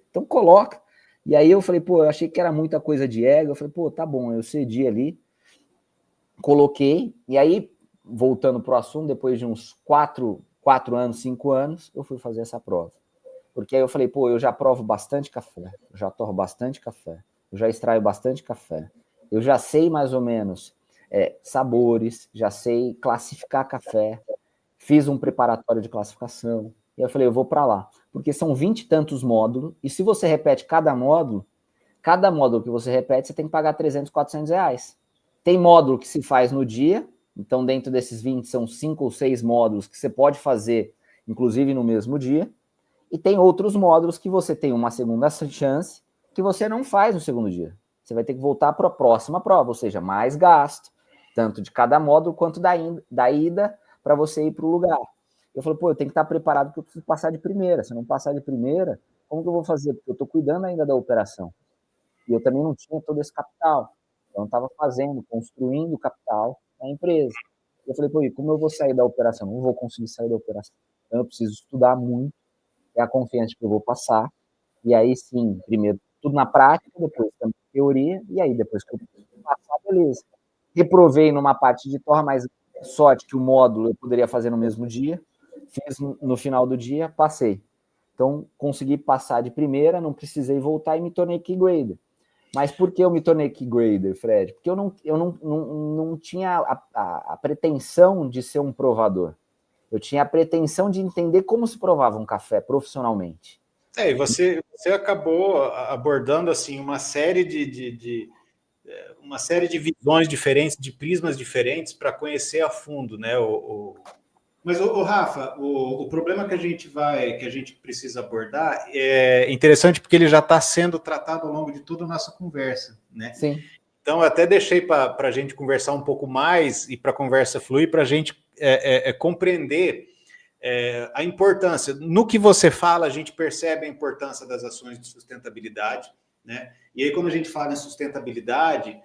Então, coloca. E aí eu falei, pô, eu achei que era muita coisa de ego, eu falei, pô, tá bom, eu cedi ali, coloquei, e aí, voltando para o assunto, depois de uns 4 anos, 5 anos, eu fui fazer essa prova. Porque aí eu falei, pô, eu já provo bastante café, eu já torro bastante café, eu já extraio bastante café, eu já sei mais ou menos sabores, já sei classificar café, fiz um preparatório de classificação, e eu falei, eu vou para lá, porque são 20 e tantos módulos, e se você repete cada módulo que você repete, você tem que pagar 300, 400 reais. Tem módulo que se faz no dia, então dentro desses 20 são 5 ou 6 módulos que você pode fazer, inclusive no mesmo dia, e tem outros módulos que você tem uma segunda chance que você não faz no segundo dia. Você vai ter que voltar para a próxima prova, ou seja, mais gasto, tanto de cada módulo quanto da ida para você ir para o lugar. Eu falei, pô, eu tenho que estar preparado porque eu preciso passar de primeira. Se eu não passar de primeira, como que eu vou fazer? Porque eu estou cuidando ainda da operação. E eu também não tinha todo esse capital. Então, eu estava construindo o capital da empresa. Eu falei, pô, e como eu vou sair da operação? Não vou conseguir sair da operação. Então, eu preciso estudar muito, ter a confiança que eu vou passar. E aí, sim, primeiro tudo na prática, depois também teoria, e aí depois que eu passar, beleza. Reprovei numa parte de torre, mas sorte que o módulo eu poderia fazer no mesmo dia. Fiz no final do dia, passei. Então, consegui passar de primeira, não precisei voltar e me tornei key grader. Mas por que eu me tornei key grader, Fred? Porque eu não tinha a pretensão de ser um provador. Eu tinha a pretensão de entender como se provava um café profissionalmente. E você acabou abordando assim uma série uma série de visões diferentes, de prismas diferentes para conhecer a fundo, né? Mas o Rafa, o problema que a gente precisa abordar é interessante porque ele já está sendo tratado ao longo de toda a nossa conversa, né? Sim. Então, eu até deixei para a gente conversar um pouco mais e para a conversa fluir, para a gente compreender a importância. No que você fala, a gente percebe a importância das ações de sustentabilidade, né? E aí, quando a gente fala em sustentabilidade,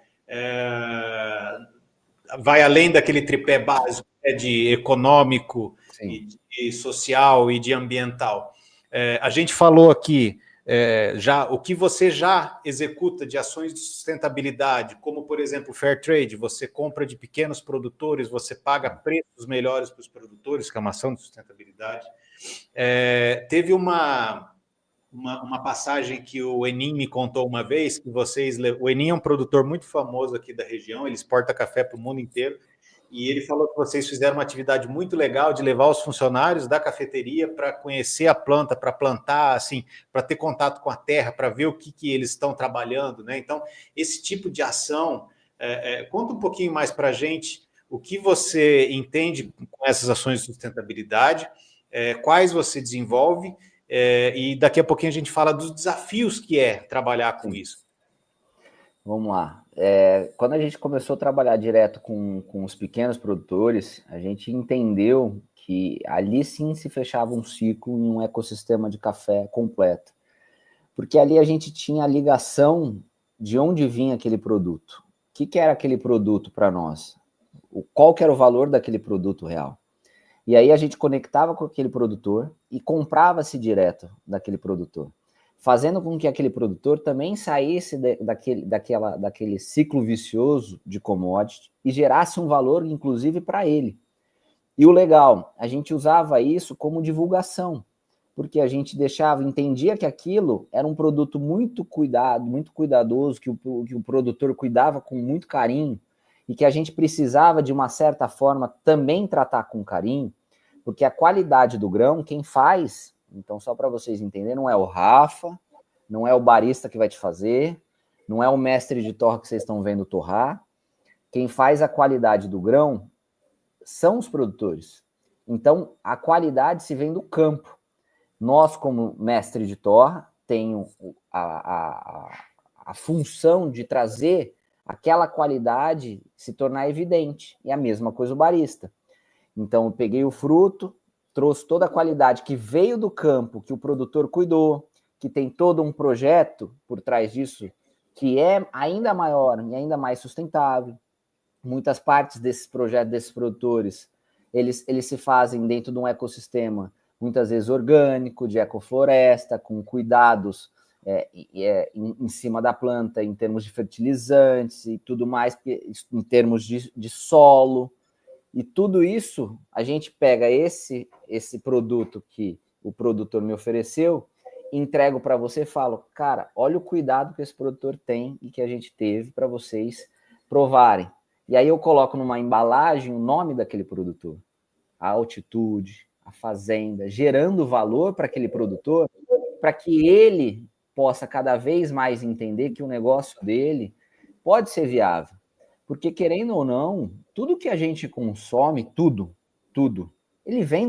vai além daquele tripé básico de econômico, e de social e de ambiental. A gente falou aqui já o que você já executa de ações de sustentabilidade, como, por exemplo, Fair Trade, você compra de pequenos produtores, você paga preços melhores para os produtores, que é uma ação de sustentabilidade. Teve uma passagem que o Enim me contou uma vez, que o Enim é um produtor muito famoso aqui da região, ele exporta café para o mundo inteiro, e ele falou que vocês fizeram uma atividade muito legal de levar os funcionários da cafeteria para conhecer a planta, para plantar, assim, para ter contato com a terra, para ver o que eles estão trabalhando, né? Então, esse tipo de ação, conta um pouquinho mais para a gente o que você entende com essas ações de sustentabilidade, quais você desenvolve, e daqui a pouquinho a gente fala dos desafios que é trabalhar com isso. Vamos lá. Quando a gente começou a trabalhar direto com os pequenos produtores, a gente entendeu que ali sim se fechava um ciclo em um ecossistema de café completo. Porque ali a gente tinha a ligação de onde vinha aquele produto. O que era aquele produto para nós? Qual que era o valor daquele produto real? E aí a gente conectava com aquele produtor e comprava-se direto daquele produtor. fazendo com que aquele produtor também saísse daquele ciclo vicioso de commodity e gerasse um valor, inclusive, para ele. E o legal, a gente usava isso como divulgação, porque a gente entendia que aquilo era um produto muito cuidadoso, que o produtor cuidava com muito carinho, e que a gente precisava, de uma certa forma, também tratar com carinho, porque a qualidade do grão, quem faz, então só para vocês entenderem, não é o Rafa, não é o barista que vai te fazer, não é o mestre de torra que vocês estão vendo torrar, quem faz a qualidade do grão são os produtores. Então, a qualidade se vem do campo. Nós, como mestre de torra, tenho a função de trazer aquela qualidade se tornar evidente. E a mesma coisa o barista. Então, eu peguei o fruto, trouxe toda a qualidade que veio do campo, que o produtor cuidou, que tem todo um projeto por trás disso, que é ainda maior e ainda mais sustentável. Muitas partes desses projetos, desses produtores, eles se fazem dentro de um ecossistema, muitas vezes orgânico, de ecofloresta, com cuidados em cima da planta, em termos de fertilizantes e tudo mais, em termos de solo. E tudo isso, a gente pega esse produto que o produtor me ofereceu, entrego para você e falo, cara, olha o cuidado que esse produtor tem e que a gente teve para vocês provarem. E aí eu coloco numa embalagem o nome daquele produtor, a altitude, a fazenda, gerando valor para aquele produtor, para que ele possa cada vez mais entender que o negócio dele pode ser viável. Porque, querendo ou não, tudo que a gente consome, tudo, ele vem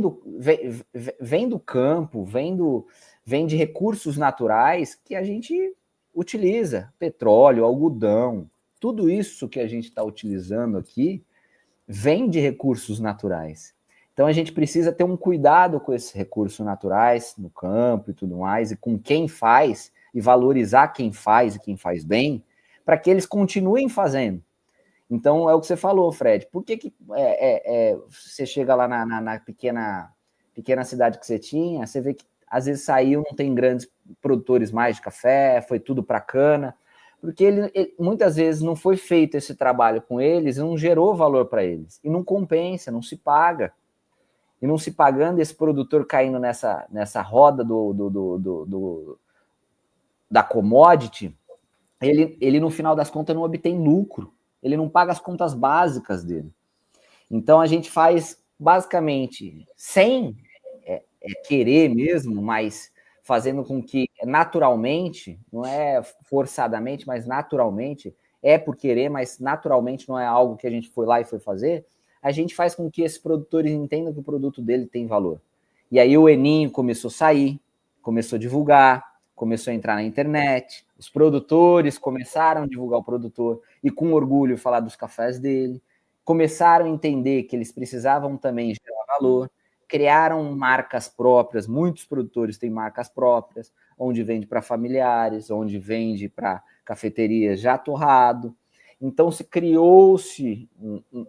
do campo, vem de recursos naturais que a gente utiliza. Petróleo, algodão, tudo isso que a gente está utilizando aqui vem de recursos naturais. Então a gente precisa ter um cuidado com esses recursos naturais no campo e tudo mais, e com quem faz, e valorizar quem faz e quem faz bem, para que eles continuem fazendo. Então é o que você falou, Fred. Por que você chega lá na pequena cidade que você tinha, você vê que às vezes saiu, não tem grandes produtores mais de café, foi tudo para cana, porque muitas vezes não foi feito esse trabalho com eles, não gerou valor para eles, e não compensa, não se paga. E não se pagando, esse produtor caindo nessa roda da commodity, ele no final das contas não obtém lucro, ele não paga as contas básicas dele. Então a gente faz basicamente sem querer mesmo, mas fazendo com que naturalmente, não é forçadamente, mas naturalmente, é por querer, mas naturalmente não é algo que a gente foi lá e foi fazer, a gente faz com que esses produtores entendam que o produto dele tem valor. E aí o Eninho começou a sair, começou a divulgar, começou a entrar na internet, os produtores começaram a divulgar o produtor e com orgulho falar dos cafés dele, começaram a entender que eles precisavam também gerar valor, criaram marcas próprias, muitos produtores têm marcas próprias, onde vende para familiares, onde vende para cafeterias já torrado. Então, criou-se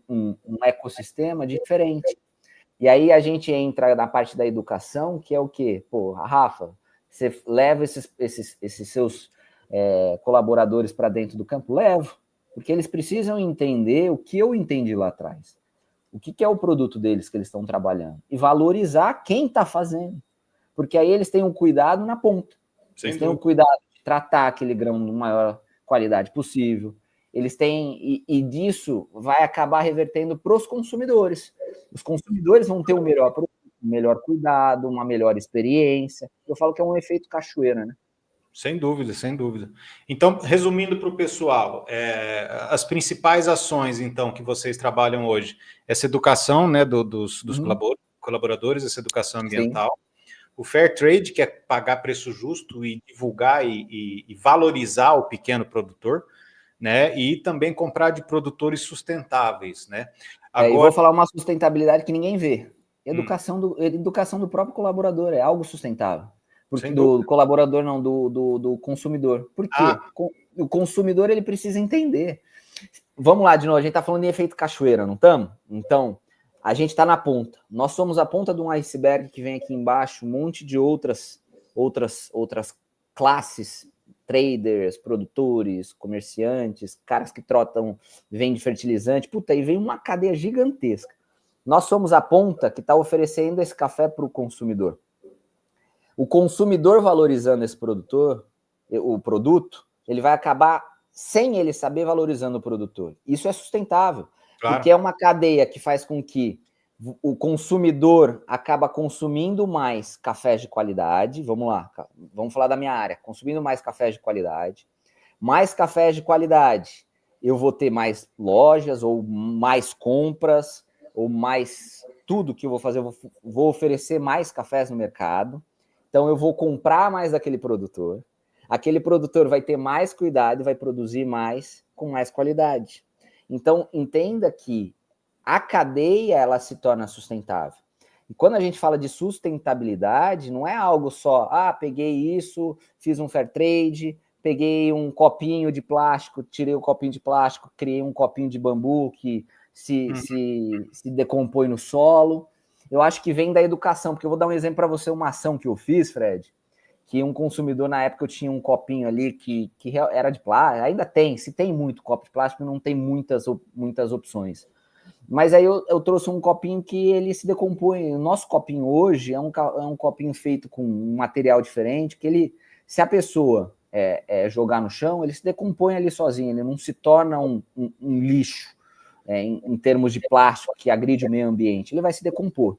um ecossistema diferente. E aí a gente entra na parte da educação, que é o quê? Pô, Rafa, você leva esses seus colaboradores para dentro do campo? Levo, porque eles precisam entender o que eu entendi lá atrás. O que é o produto deles que eles estão trabalhando. E valorizar quem está fazendo. Porque aí eles têm um cuidado na ponta. Eles têm um cuidado de tratar aquele grão de maior qualidade possível. Eles têm, e disso vai acabar revertendo para os consumidores. Os consumidores vão ter um melhor cuidado, uma melhor experiência. Eu falo que é um efeito cachoeira, né? Sem dúvida, sem dúvida. Então, resumindo para o pessoal, as principais ações, então, que vocês trabalham hoje, essa educação, né, dos colaboradores, essa educação ambiental, sim, o fair trade, que é pagar preço justo e divulgar e valorizar o pequeno produtor, né, e também comprar de produtores sustentáveis, né? Agora, eu vou falar uma sustentabilidade que ninguém vê. Educação do próprio colaborador, é algo sustentável. Porque do colaborador, não, do consumidor. Por quê? O consumidor, ele precisa entender. Vamos lá, de novo, a gente está falando de efeito cachoeira, não estamos? Então, a gente está na ponta. Nós somos a ponta de um iceberg que vem aqui embaixo, um monte de outras classes, traders, produtores, comerciantes, caras que vendem fertilizante, puta, aí vem uma cadeia gigantesca. Nós somos a ponta que está oferecendo esse café para o consumidor. O consumidor valorizando esse o produto, ele vai acabar, sem ele saber, valorizando o produtor. Isso é sustentável, claro. Porque é uma cadeia que faz com que o consumidor acaba consumindo mais cafés de qualidade. Vamos lá, vamos falar da minha área. Consumindo mais cafés de qualidade. Mais cafés de qualidade, eu vou ter mais lojas, ou mais compras, ou mais tudo que eu vou fazer. Eu vou oferecer mais cafés no mercado. Então, eu vou comprar mais daquele produtor. Aquele produtor vai ter mais cuidado e vai produzir mais com mais qualidade. Então, entenda que a cadeia, ela se torna sustentável. E quando a gente fala de sustentabilidade, não é algo só, peguei isso, fiz um fair trade, peguei um copinho de plástico, tirei o copinho de plástico, criei um copinho de bambu que se decompõe no solo. Eu acho que vem da educação, porque eu vou dar um exemplo para você, uma ação que eu fiz, Fred, que um consumidor, na época eu tinha um copinho ali que era de plástico, ainda tem, se tem muito copo de plástico, não tem muitas opções. Mas aí eu trouxe um copinho que ele se decompõe. O nosso copinho hoje é um copinho feito com um material diferente, que ele, se a pessoa jogar no chão, ele se decompõe ali sozinho, ele não se torna um lixo em termos de plástico que agride o meio ambiente, ele vai se decompor.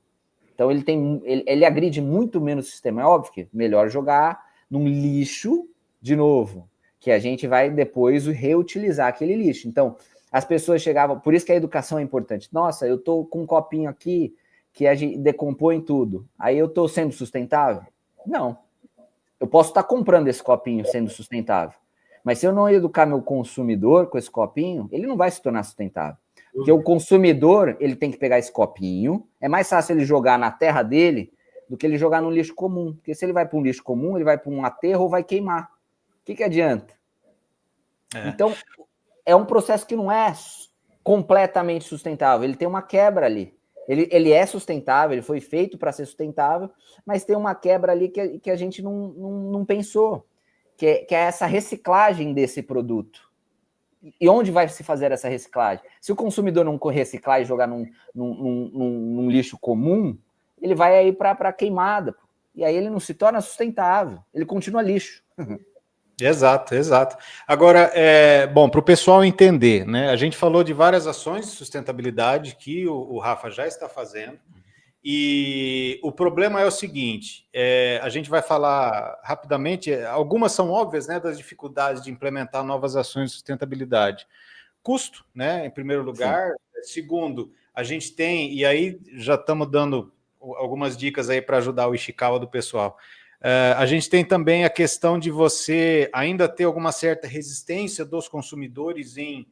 Então ele agride muito menos o sistema. É óbvio que melhor jogar num lixo de novo, que a gente vai depois reutilizar aquele lixo. Então, as pessoas chegavam, por isso que a educação é importante. Nossa, eu tô com um copinho aqui que a gente decompõe tudo. Aí eu tô sendo sustentável? Não. Eu posso estar comprando esse copinho sendo sustentável. Mas se eu não educar meu consumidor com esse copinho, ele não vai se tornar sustentável. Porque o consumidor, ele tem que pegar esse copinho. É mais fácil ele jogar na terra dele do que ele jogar no lixo comum. Porque se ele vai para um lixo comum, ele vai para um aterro ou vai queimar. O que adianta? Então, é um processo que não é completamente sustentável. Ele tem uma quebra ali. Ele é sustentável, ele foi feito para ser sustentável, mas tem uma quebra ali que a gente não pensou, que é essa reciclagem desse produto. E onde vai se fazer essa reciclagem? Se o consumidor não reciclar e jogar num lixo comum, ele vai aí para queimada. E aí ele não se torna sustentável, ele continua lixo. Exato, exato. Agora, bom, para o pessoal entender, né? A gente falou de várias ações de sustentabilidade que o Rafa já está fazendo. E o problema é o seguinte: a gente vai falar rapidamente, algumas são óbvias, né, das dificuldades de implementar novas ações de sustentabilidade. Custo, né, em primeiro lugar. Sim. Segundo, a gente tem, e aí já estamos dando algumas dicas aí para ajudar o Ishikawa do pessoal. A gente tem também a questão de você ainda ter alguma certa resistência dos consumidores em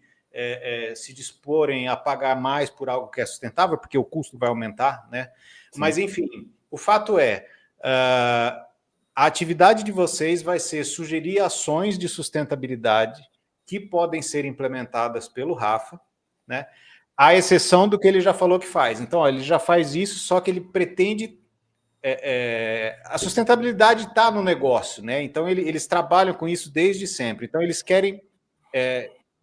se disporem a pagar mais por algo que é sustentável, porque o custo vai aumentar, né? Sim. Mas, enfim, o fato a atividade de vocês vai ser sugerir ações de sustentabilidade que podem ser implementadas pelo Rafa, né? À exceção do que ele já falou que faz. Então, ele já faz isso, só que ele pretende... a sustentabilidade está no negócio, né? Então, eles trabalham com isso desde sempre. Então, eles querem...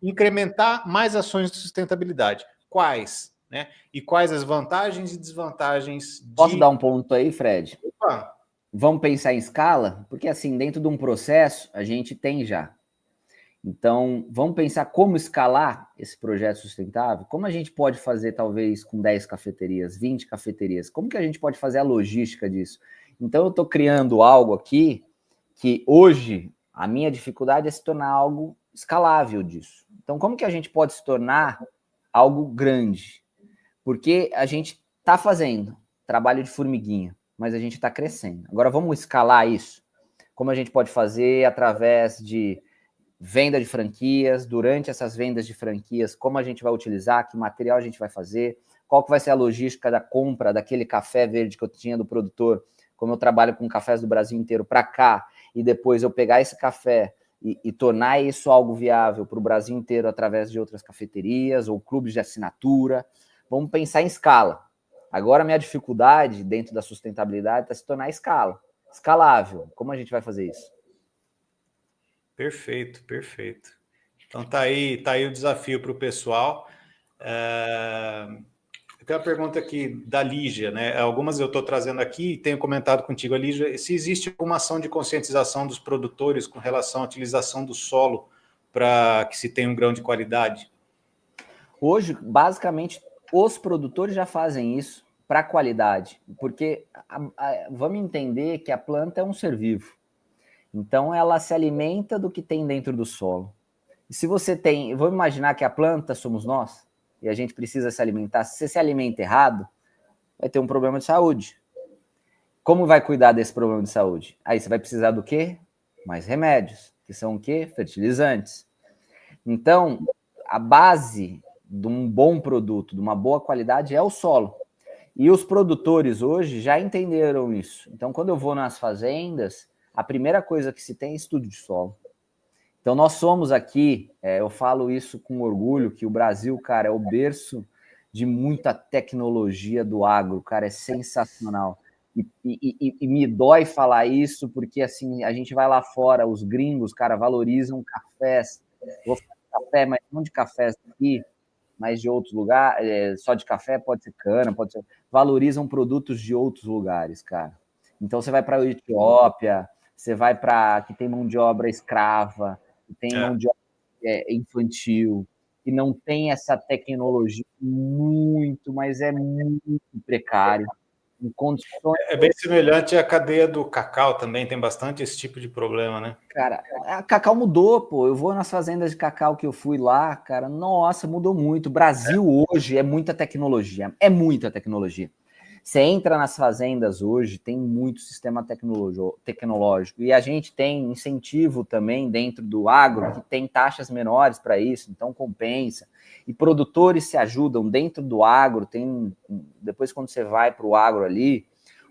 incrementar mais ações de sustentabilidade. Quais? Né? E quais as vantagens e desvantagens de... Posso dar um ponto aí, Fred? Opa. Vamos pensar em escala? Porque, assim, dentro de um processo, a gente tem já. Então, vamos pensar como escalar esse projeto sustentável? Como a gente pode fazer, talvez, com 10 cafeterias, 20 cafeterias? Como que a gente pode fazer a logística disso? Então, eu estou criando algo aqui que, hoje, a minha dificuldade é se tornar algo escalável disso. Então, como que a gente pode se tornar algo grande? Porque a gente está fazendo trabalho de formiguinha, mas a gente está crescendo. Agora, vamos escalar isso? Como a gente pode fazer através de venda de franquias, durante essas vendas de franquias, como a gente vai utilizar, que material a gente vai fazer, qual que vai ser a logística da compra daquele café verde que eu tinha do produtor, como eu trabalho com cafés do Brasil inteiro para cá, e depois eu pegar esse café e tornar isso algo viável para o Brasil inteiro através de outras cafeterias ou clubes de assinatura. Vamos pensar em escala. Agora, a minha dificuldade dentro da sustentabilidade é se tornar escalável. Como a gente vai fazer isso? Perfeito, perfeito. Então tá aí o desafio para o pessoal. Tem uma pergunta aqui da Lígia, né? Algumas eu estou trazendo aqui e tenho comentado contigo, Lígia, se existe alguma ação de conscientização dos produtores com relação à utilização do solo para que se tenha um grão de qualidade? Hoje, basicamente, os produtores já fazem isso para qualidade, porque vamos entender que a planta é um ser vivo. Então, ela se alimenta do que tem dentro do solo. E se você tem, vamos imaginar que a planta somos nós, e a gente precisa se alimentar. Se você se alimenta errado, vai ter um problema de saúde. Como vai cuidar desse problema de saúde? Aí você vai precisar do quê? Mais remédios, que são o quê? Fertilizantes. Então, a base de um bom produto, de uma boa qualidade, é o solo. E os produtores hoje já entenderam isso. Então, quando eu vou nas fazendas, a primeira coisa que se tem é estudo de solo. Então, nós somos aqui, eu falo isso com orgulho, que o Brasil, cara, é o berço de muita tecnologia do agro, cara, é sensacional. E me dói falar isso, porque assim, a gente vai lá fora, os gringos, cara, valorizam cafés. Vou falar café, mas não de cafés aqui, mas de outros lugares, só de café, pode ser cana, pode ser. Valorizam produtos de outros lugares, cara. Então você vai para a Etiópia, você vai para que tem mão de obra escrava, que tem mão de obra infantil, que não tem essa tecnologia muito, mas é muito precário. Em condições. É bem semelhante à cadeia do cacau também, tem bastante esse tipo de problema, né? Cara, a cacau mudou, pô. Eu vou nas fazendas de cacau que eu fui lá, cara, nossa, mudou muito. O Brasil hoje é muita tecnologia, é muita tecnologia. Você entra nas fazendas hoje, tem muito sistema tecnológico. E a gente tem incentivo também dentro do agro, que tem taxas menores para isso, então compensa. E produtores se ajudam dentro do agro. Depois, quando você vai para o agro ali,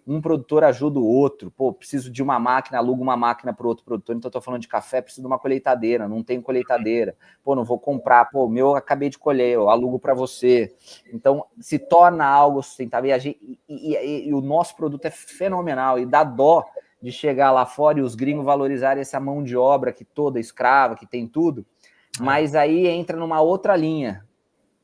um produtor ajuda o outro. Pô, preciso de uma máquina, alugo uma máquina para o outro produtor. Então, estou falando de café, preciso de uma colheitadeira, não tenho colheitadeira. Pô, não vou comprar. Pô, o meu eu acabei de colher, eu alugo para você. Então, se torna algo sustentável. E o nosso produto é fenomenal. E dá dó de chegar lá fora e os gringos valorizarem essa mão de obra que toda escrava, que tem tudo. Mas aí entra numa outra linha,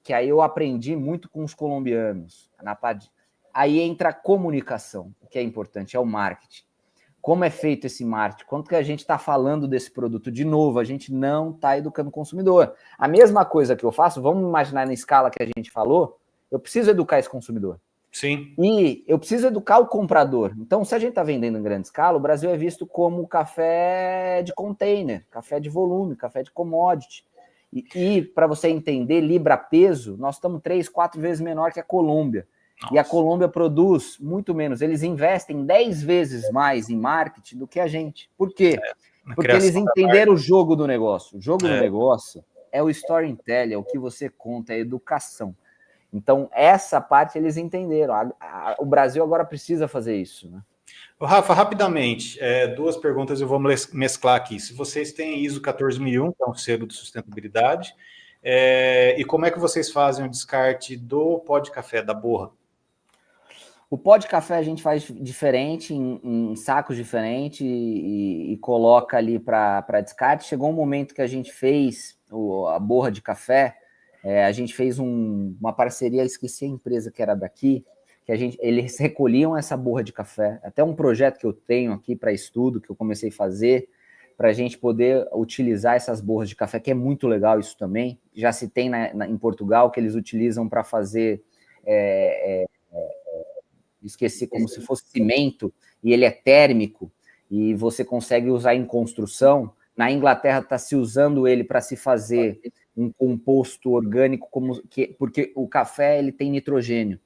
que aí eu aprendi muito com os colombianos, na parte. Aí entra a comunicação, o que é importante, é o marketing. Como é feito esse marketing? Quanto que a gente está falando desse produto? De novo, a gente não está educando o consumidor. A mesma coisa que eu faço, vamos imaginar na escala que a gente falou, eu preciso educar esse consumidor. Sim. E eu preciso educar o comprador. Então, se a gente está vendendo em grande escala, o Brasil é visto como café de container, café de volume, café de commodity. E para você entender, libra-peso, nós estamos 3, 4 vezes menor que a Colômbia. Nossa. E a Colômbia produz muito menos. Eles investem 10 vezes mais em marketing do que a gente. Por quê? Porque eles entenderam o jogo do negócio. O jogo do negócio é o storytelling, é o que você conta, é a educação. Então, essa parte eles entenderam. O Brasil agora precisa fazer isso, né? Rafa, rapidamente, duas perguntas eu vou mesclar aqui. Se vocês têm ISO 14001, que é um selo de sustentabilidade, e como é que vocês fazem o descarte do pó de café, da borra? O pó de café a gente faz diferente, em sacos diferentes e coloca ali para descarte. Chegou um momento que a gente fez a borra de café, a gente fez uma parceria, esqueci a empresa que era daqui, que eles recolhiam essa borra de café. Até um projeto que eu tenho aqui para estudo, que eu comecei a fazer, para a gente poder utilizar essas borras de café, que é muito legal isso também. Já se tem em Portugal, que eles utilizam para fazer... esqueci, como se fosse cimento, e ele é térmico, e você consegue usar em construção. Na Inglaterra está se usando ele para se fazer um composto orgânico, porque o café ele tem nitrogênio.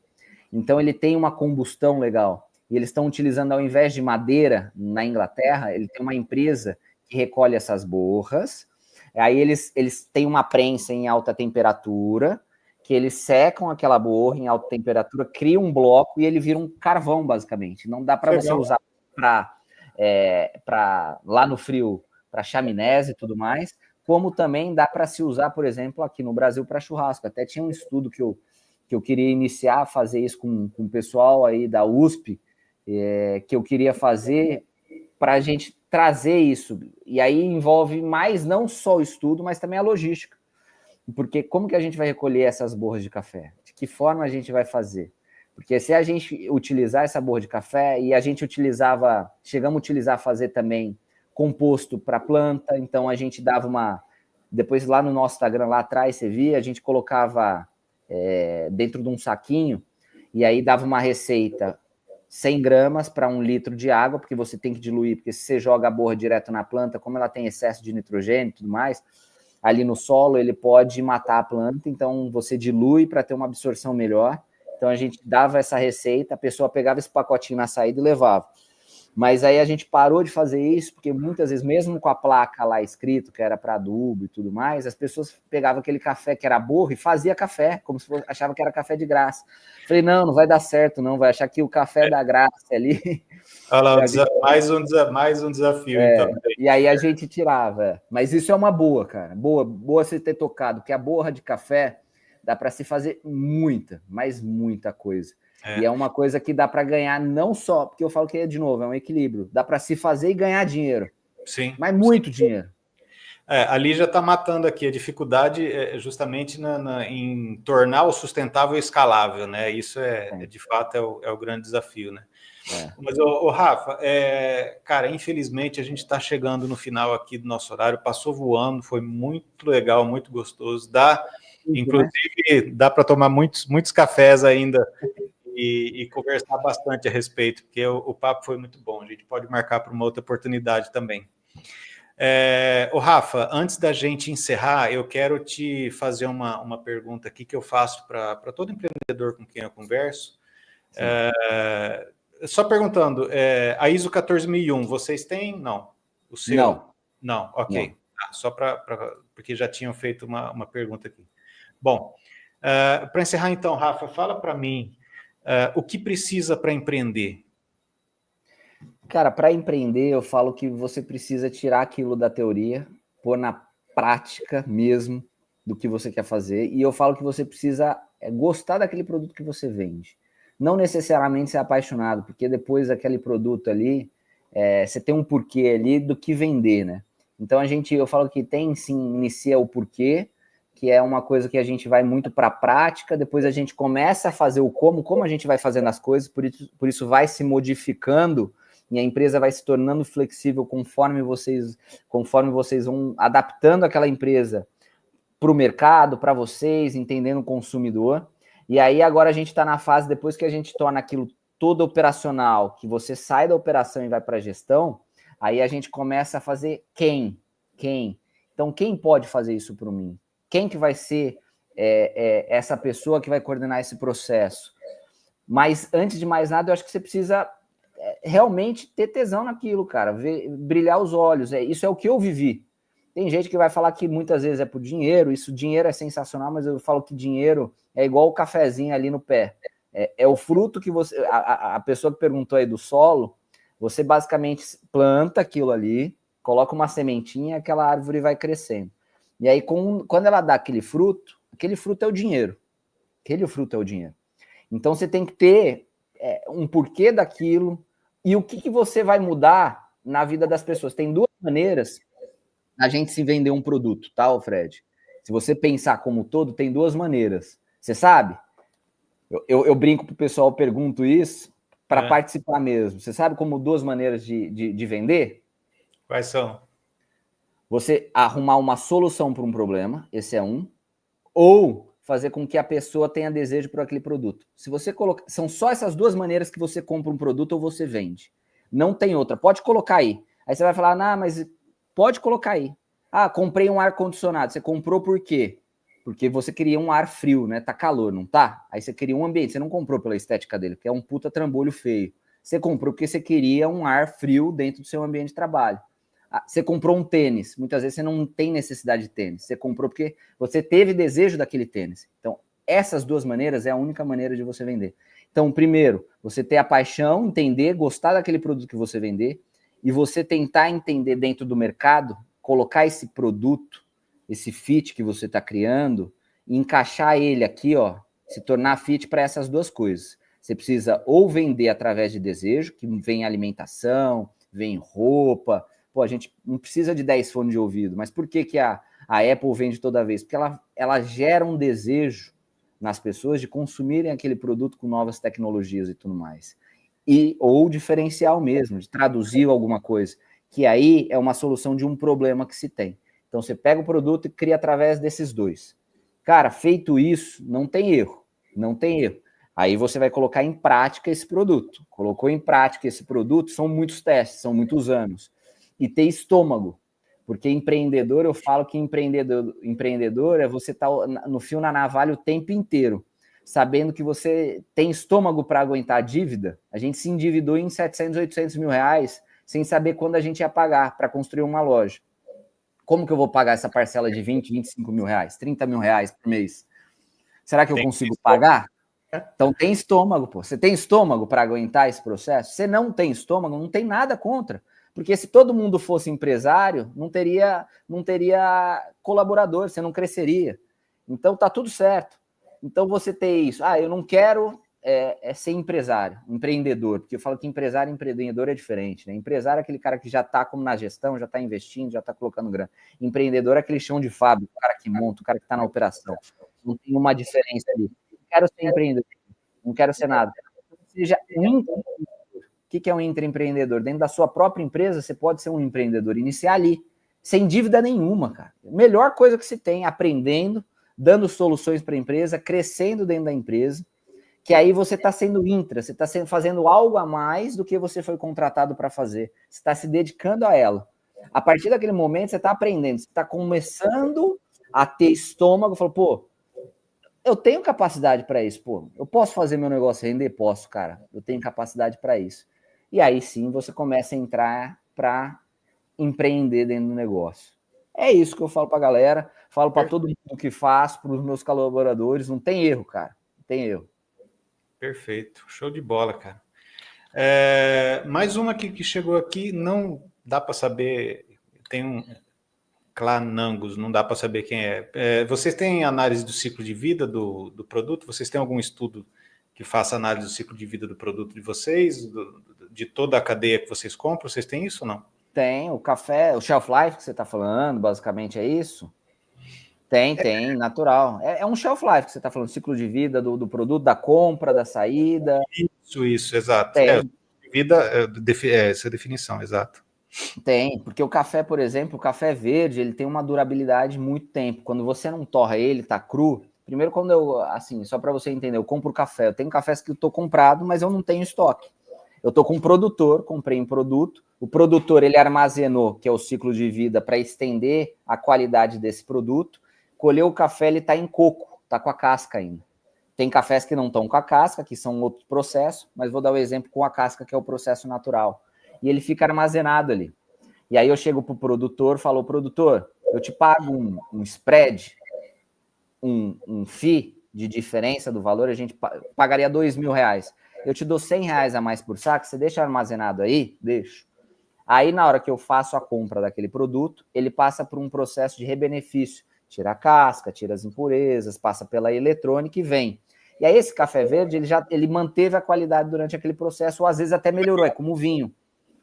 Então ele tem uma combustão legal. E eles estão utilizando, ao invés de madeira, na Inglaterra, ele tem uma empresa que recolhe essas borras. Aí eles têm uma prensa em alta temperatura, que eles secam aquela borra em alta temperatura, cria um bloco e ele vira um carvão, basicamente. Não dá para você usar para lá no frio, para chaminés e tudo mais, como também dá para se usar, por exemplo, aqui no Brasil para churrasco. Até tinha um estudo que eu queria iniciar a fazer isso com o pessoal aí da USP, que eu queria fazer para a gente trazer isso. E aí envolve mais não só o estudo, mas também a logística. Porque como que a gente vai recolher essas borras de café? De que forma a gente vai fazer? Porque se a gente utilizar essa borra de café, e a gente chegamos a utilizar, fazer também composto para planta, então a gente dava depois lá no nosso Instagram, lá atrás, você via, a gente colocava dentro de um saquinho, e aí dava uma receita 100 gramas para 1 litro de água, porque você tem que diluir, porque se você joga a borra direto na planta, como ela tem excesso de nitrogênio e tudo mais, ali no solo ele pode matar a planta, então você dilui para ter uma absorção melhor. Então a gente dava essa receita, a pessoa pegava esse pacotinho na saída e levava. Mas aí a gente parou de fazer isso, porque muitas vezes, mesmo com a placa lá escrito, que era para adubo e tudo mais, as pessoas pegavam aquele café que era borra e fazia café, como se fosse, achava que era café de graça. Falei, não vai dar certo, não, vai achar que o café da graça ali. Olha lá, mais um desafio, então. E aí a gente tirava. Mas isso é uma boa, cara. Boa você ter tocado, porque a borra de café dá para se fazer muita, mas muita coisa. E é uma coisa que dá para ganhar não só, porque eu falo que, de novo, é um equilíbrio. Dá para se fazer e ganhar dinheiro. Sim. Mas muito dinheiro. Ali já está matando aqui a dificuldade justamente em tornar o sustentável escalável, né? Isso de fato é o grande desafio, né? Mas, Rafa, cara, infelizmente a gente está chegando no final aqui do nosso horário, passou voando, foi muito legal, muito gostoso. Inclusive, dá para tomar muitos cafés ainda e conversar bastante a respeito, porque o papo foi muito bom. A gente pode marcar para uma outra oportunidade também. Rafa, antes da gente encerrar, eu quero te fazer uma pergunta aqui que eu faço para todo empreendedor com quem eu converso. Só perguntando, a ISO 14001, vocês têm? Não. O seu? Não, ok. Não. Só porque já tinham feito uma pergunta aqui. Bom, para encerrar então, Rafa, fala para mim o que precisa para empreender? Cara, para empreender, eu falo que você precisa tirar aquilo da teoria, pôr na prática mesmo do que você quer fazer, e eu falo que você precisa gostar daquele produto que você vende. Não necessariamente ser apaixonado, porque depois aquele produto ali, você tem um porquê ali do que vender, né? Então eu falo que inicia o porquê, que é uma coisa que a gente vai muito para a prática, depois a gente começa a fazer o como a gente vai fazendo as coisas, por isso vai se modificando e a empresa vai se tornando flexível conforme vocês vão adaptando aquela empresa para o mercado, para vocês, entendendo o consumidor. E aí agora a gente está na fase, depois que a gente torna aquilo todo operacional, que você sai da operação e vai para a gestão, aí a gente começa a fazer quem? Então quem pode fazer isso para mim? Quem que vai ser essa pessoa que vai coordenar esse processo? Mas, antes de mais nada, eu acho que você precisa realmente ter tesão naquilo, cara. Brilhar os olhos. Isso é o que eu vivi. Tem gente que vai falar que muitas vezes é por dinheiro. Dinheiro é sensacional, mas eu falo que dinheiro é igual o cafezinho ali no pé. É o fruto que você... A pessoa que perguntou aí do solo, você basicamente planta aquilo ali, coloca uma sementinha, aquela árvore vai crescendo. E aí, quando ela dá aquele fruto é o dinheiro. Aquele fruto é o dinheiro. Então, você tem que ter um porquê daquilo e o que você vai mudar na vida das pessoas. Tem duas maneiras a gente se vender um produto, tá, Fred? Se você pensar como todo, tem duas maneiras. Você sabe? Eu brinco pro pessoal, pergunto isso para participar mesmo. Você sabe como duas maneiras de vender? Quais são? Você arrumar uma solução para um problema, esse é um, ou fazer com que a pessoa tenha desejo por aquele produto. Se você colocar, são só essas duas maneiras que você compra um produto ou você vende. Não tem outra. Pode colocar aí. Aí você vai falar, mas pode colocar aí. Comprei um ar-condicionado. Você comprou por quê? Porque você queria um ar frio, né? Tá calor, não tá? Aí você queria um ambiente. Você não comprou pela estética dele, porque é um puta trambolho feio. Você comprou porque você queria um ar frio dentro do seu ambiente de trabalho. Você comprou um tênis, muitas vezes você não tem necessidade de tênis, você comprou porque você teve desejo daquele tênis. Então, essas duas maneiras é a única maneira de você vender. Então, primeiro, você ter a paixão, entender, gostar daquele produto que você vender, e você tentar entender dentro do mercado, colocar esse produto, esse fit que você está criando, e encaixar ele aqui, se tornar fit para essas duas coisas. Você precisa ou vender através de desejo, que vem alimentação, vem roupa. Pô, a gente não precisa de 10 fones de ouvido, mas por que, que a Apple vende toda vez? Porque ela gera um desejo nas pessoas de consumirem aquele produto com novas tecnologias e tudo mais. Ou diferencial mesmo, de traduzir alguma coisa, que aí é uma solução de um problema que se tem. Então você pega o produto e cria através desses dois. Cara, feito isso, não tem erro. Não tem erro. Aí você vai colocar em prática esse produto. Colocou em prática esse produto, são muitos testes, são muitos anos. E ter estômago. Porque empreendedor, eu falo que empreendedor é você estar no fio na navalha o tempo inteiro, sabendo que você tem estômago para aguentar a dívida. A gente se endividou em 700, 800 mil reais, sem saber quando a gente ia pagar para construir uma loja. Como que eu vou pagar essa parcela de 20, 25 mil reais, 30 mil reais por mês? Será que eu consigo pagar? Então tem estômago, pô. Você tem estômago para aguentar esse processo? Você não tem estômago, não tem nada contra. Porque se todo mundo fosse empresário, não teria colaborador, você não cresceria. Então tá tudo certo. Então você ter isso. Eu não quero ser empresário, empreendedor, porque eu falo que empresário e empreendedor é diferente, né? Empresário é aquele cara que já está como na gestão, já está investindo, já está colocando grana. Empreendedor é aquele chão de fábrica, o cara que monta, o cara que está na operação. Não tem uma diferença ali. Não quero ser empreendedor, não quero ser nada. Seja um empreendedor. O que é um intraempreendedor? Dentro da sua própria empresa, você pode ser um empreendedor, iniciar ali, sem dívida nenhuma, cara. Melhor coisa que se tem, aprendendo, dando soluções para a empresa, crescendo dentro da empresa, que aí você está sendo intra, você está fazendo algo a mais do que você foi contratado para fazer. Você está se dedicando a ela. A partir daquele momento, você está aprendendo, você está começando a ter estômago, falou, pô, eu tenho capacidade para isso, pô. Eu posso fazer meu negócio render? Posso, cara. Eu tenho capacidade para isso. E aí sim você começa a entrar para empreender dentro do negócio. É isso que eu falo para a galera, falo para todo mundo que faz, para os meus colaboradores. Não tem erro, cara. Não tem erro. Perfeito. Show de bola, cara. Mais uma que chegou aqui, não dá para saber. Tem um Clanangus, não dá para saber quem é. Vocês têm análise do ciclo de vida do produto? Vocês têm algum estudo que faça análise do ciclo de vida do produto de vocês, de toda a cadeia que vocês compram? Vocês têm isso ou não? Tem, o café, o shelf life que você está falando, basicamente é isso? Tem, natural. É um shelf life que você está falando, ciclo de vida do produto, da compra, da saída. Isso, exato. Tem. Vida, essa definição, exato. Tem, porque o café, por exemplo, o café verde, ele tem uma durabilidade de muito tempo. Quando você não torra ele, tá cru. Primeiro, quando eu, assim, só para você entender, eu compro café. Eu tenho cafés que eu tô comprado, mas eu não tenho estoque. Eu tô com um produtor, comprei um produto. O produtor, ele armazenou, que é o ciclo de vida, para estender a qualidade desse produto. Colheu o café, ele tá em coco, tá com a casca ainda. Tem cafés que não estão com a casca, que são outro processo, mas vou dar o exemplo com a casca, que é o processo natural. E ele fica armazenado ali. E aí eu chego pro produtor, falo, produtor, eu te pago um spread, um fee de diferença do valor, a gente pagaria R$2.000. Eu te dou R$100 a mais por saco, você deixa armazenado aí? Deixo. Aí na hora que eu faço a compra daquele produto, ele passa por um processo de rebenefício. Tira a casca, tira as impurezas, passa pela eletrônica e vem. E aí esse café verde, ele manteve a qualidade durante aquele processo, ou às vezes até melhorou, é como o vinho.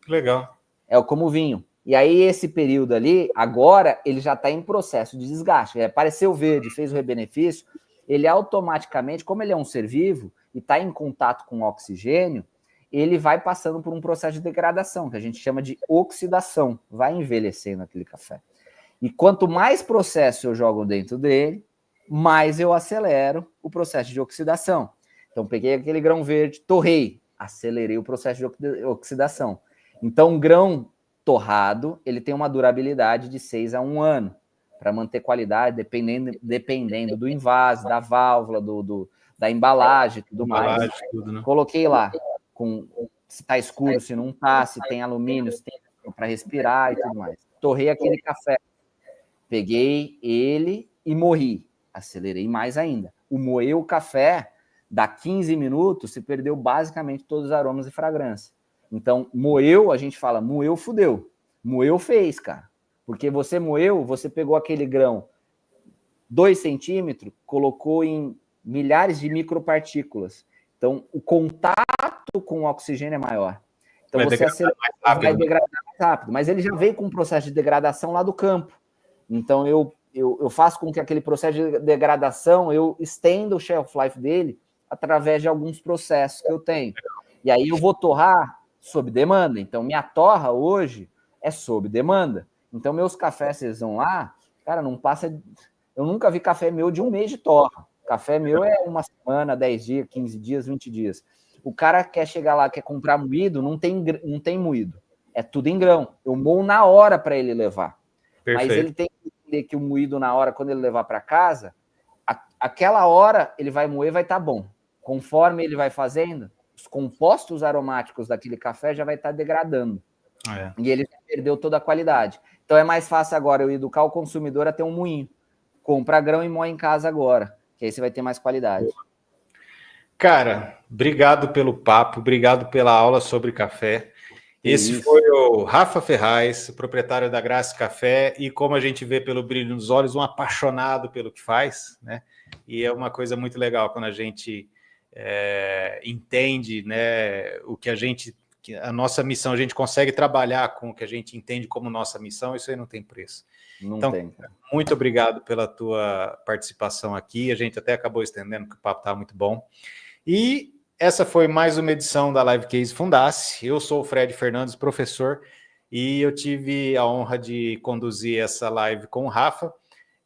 Legal. É como o vinho. E aí esse período ali, agora, ele já está em processo de desgaste. Apareceu verde, fez o rebenefício, ele automaticamente, como ele é um ser vivo e está em contato com o oxigênio, ele vai passando por um processo de degradação, que a gente chama de oxidação. Vai envelhecendo aquele café. E quanto mais processo eu jogo dentro dele, mais eu acelero o processo de oxidação. Então, peguei aquele grão verde, torrei, acelerei o processo de oxidação. Então, um grão torrado, ele tem uma durabilidade de 6 a 1 ano, para manter qualidade, dependendo do invase, da válvula, da embalagem e tudo mais. Tudo, né? Coloquei lá, se está escuro, se não está, se tem alumínio, se tem para respirar e tudo mais. Torrei aquele café, peguei ele e morri. Acelerei mais ainda. O moer o café, dá 15 minutos, se perdeu basicamente todos os aromas e fragrância. Então, moeu, a gente fala, moeu, fudeu. Moeu, fez, cara. Porque você moeu, você pegou aquele grão 2 centímetros, colocou em milhares de micropartículas. Então, o contato com o oxigênio é maior. Então você acelera, vai degradar mais rápido. Mas ele já veio com um processo de degradação lá do campo. Então eu faço com que aquele processo de degradação, eu estenda o shelf life dele através de alguns processos que eu tenho. E aí eu vou torrar sob demanda. Então minha torra hoje é sob demanda. Então meus cafés, vocês vão lá, cara, não passa... Eu nunca vi café meu de um mês de torra. Café meu é uma semana, 10 dias, 15 dias, 20 dias. O cara quer chegar lá, quer comprar moído, não tem moído. É tudo em grão. Eu moo na hora para ele levar. Perfeito. Mas ele tem que entender que o moído na hora, quando ele levar para casa, aquela hora ele vai moer, vai estar bom. Conforme ele vai fazendo, os compostos aromáticos daquele café já vai estar degradando. E ele perdeu toda a qualidade. Então é mais fácil agora eu educar o consumidor a ter um moinho. Compra grão e moe em casa agora, que aí você vai ter mais qualidade. Cara, obrigado pelo papo, obrigado pela aula sobre café. Esse foi o Rafa Ferraz, proprietário da Graça Café, e como a gente vê pelo brilho nos olhos, um apaixonado pelo que faz, né? E é uma coisa muito legal quando a gente entende, né, o que a nossa missão, a gente consegue trabalhar com o que a gente entende como nossa missão, isso aí não tem preço. Então, muito obrigado pela tua participação aqui, a gente até acabou estendendo, porque o papo estava muito bom. E essa foi mais uma edição da Live Case Fundace. Eu sou o Fred Fernandes, professor, e eu tive a honra de conduzir essa live com o Rafa,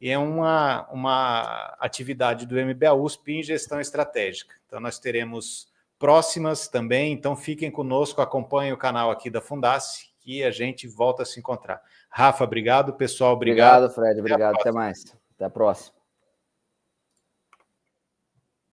e é uma atividade do MBA USP em gestão estratégica. Então, nós teremos próximas também, então fiquem conosco, acompanhem o canal aqui da Fundace, que a gente volta a se encontrar. Rafa, obrigado, pessoal, obrigado. Obrigado, Fred, obrigado, até mais. Até a próxima.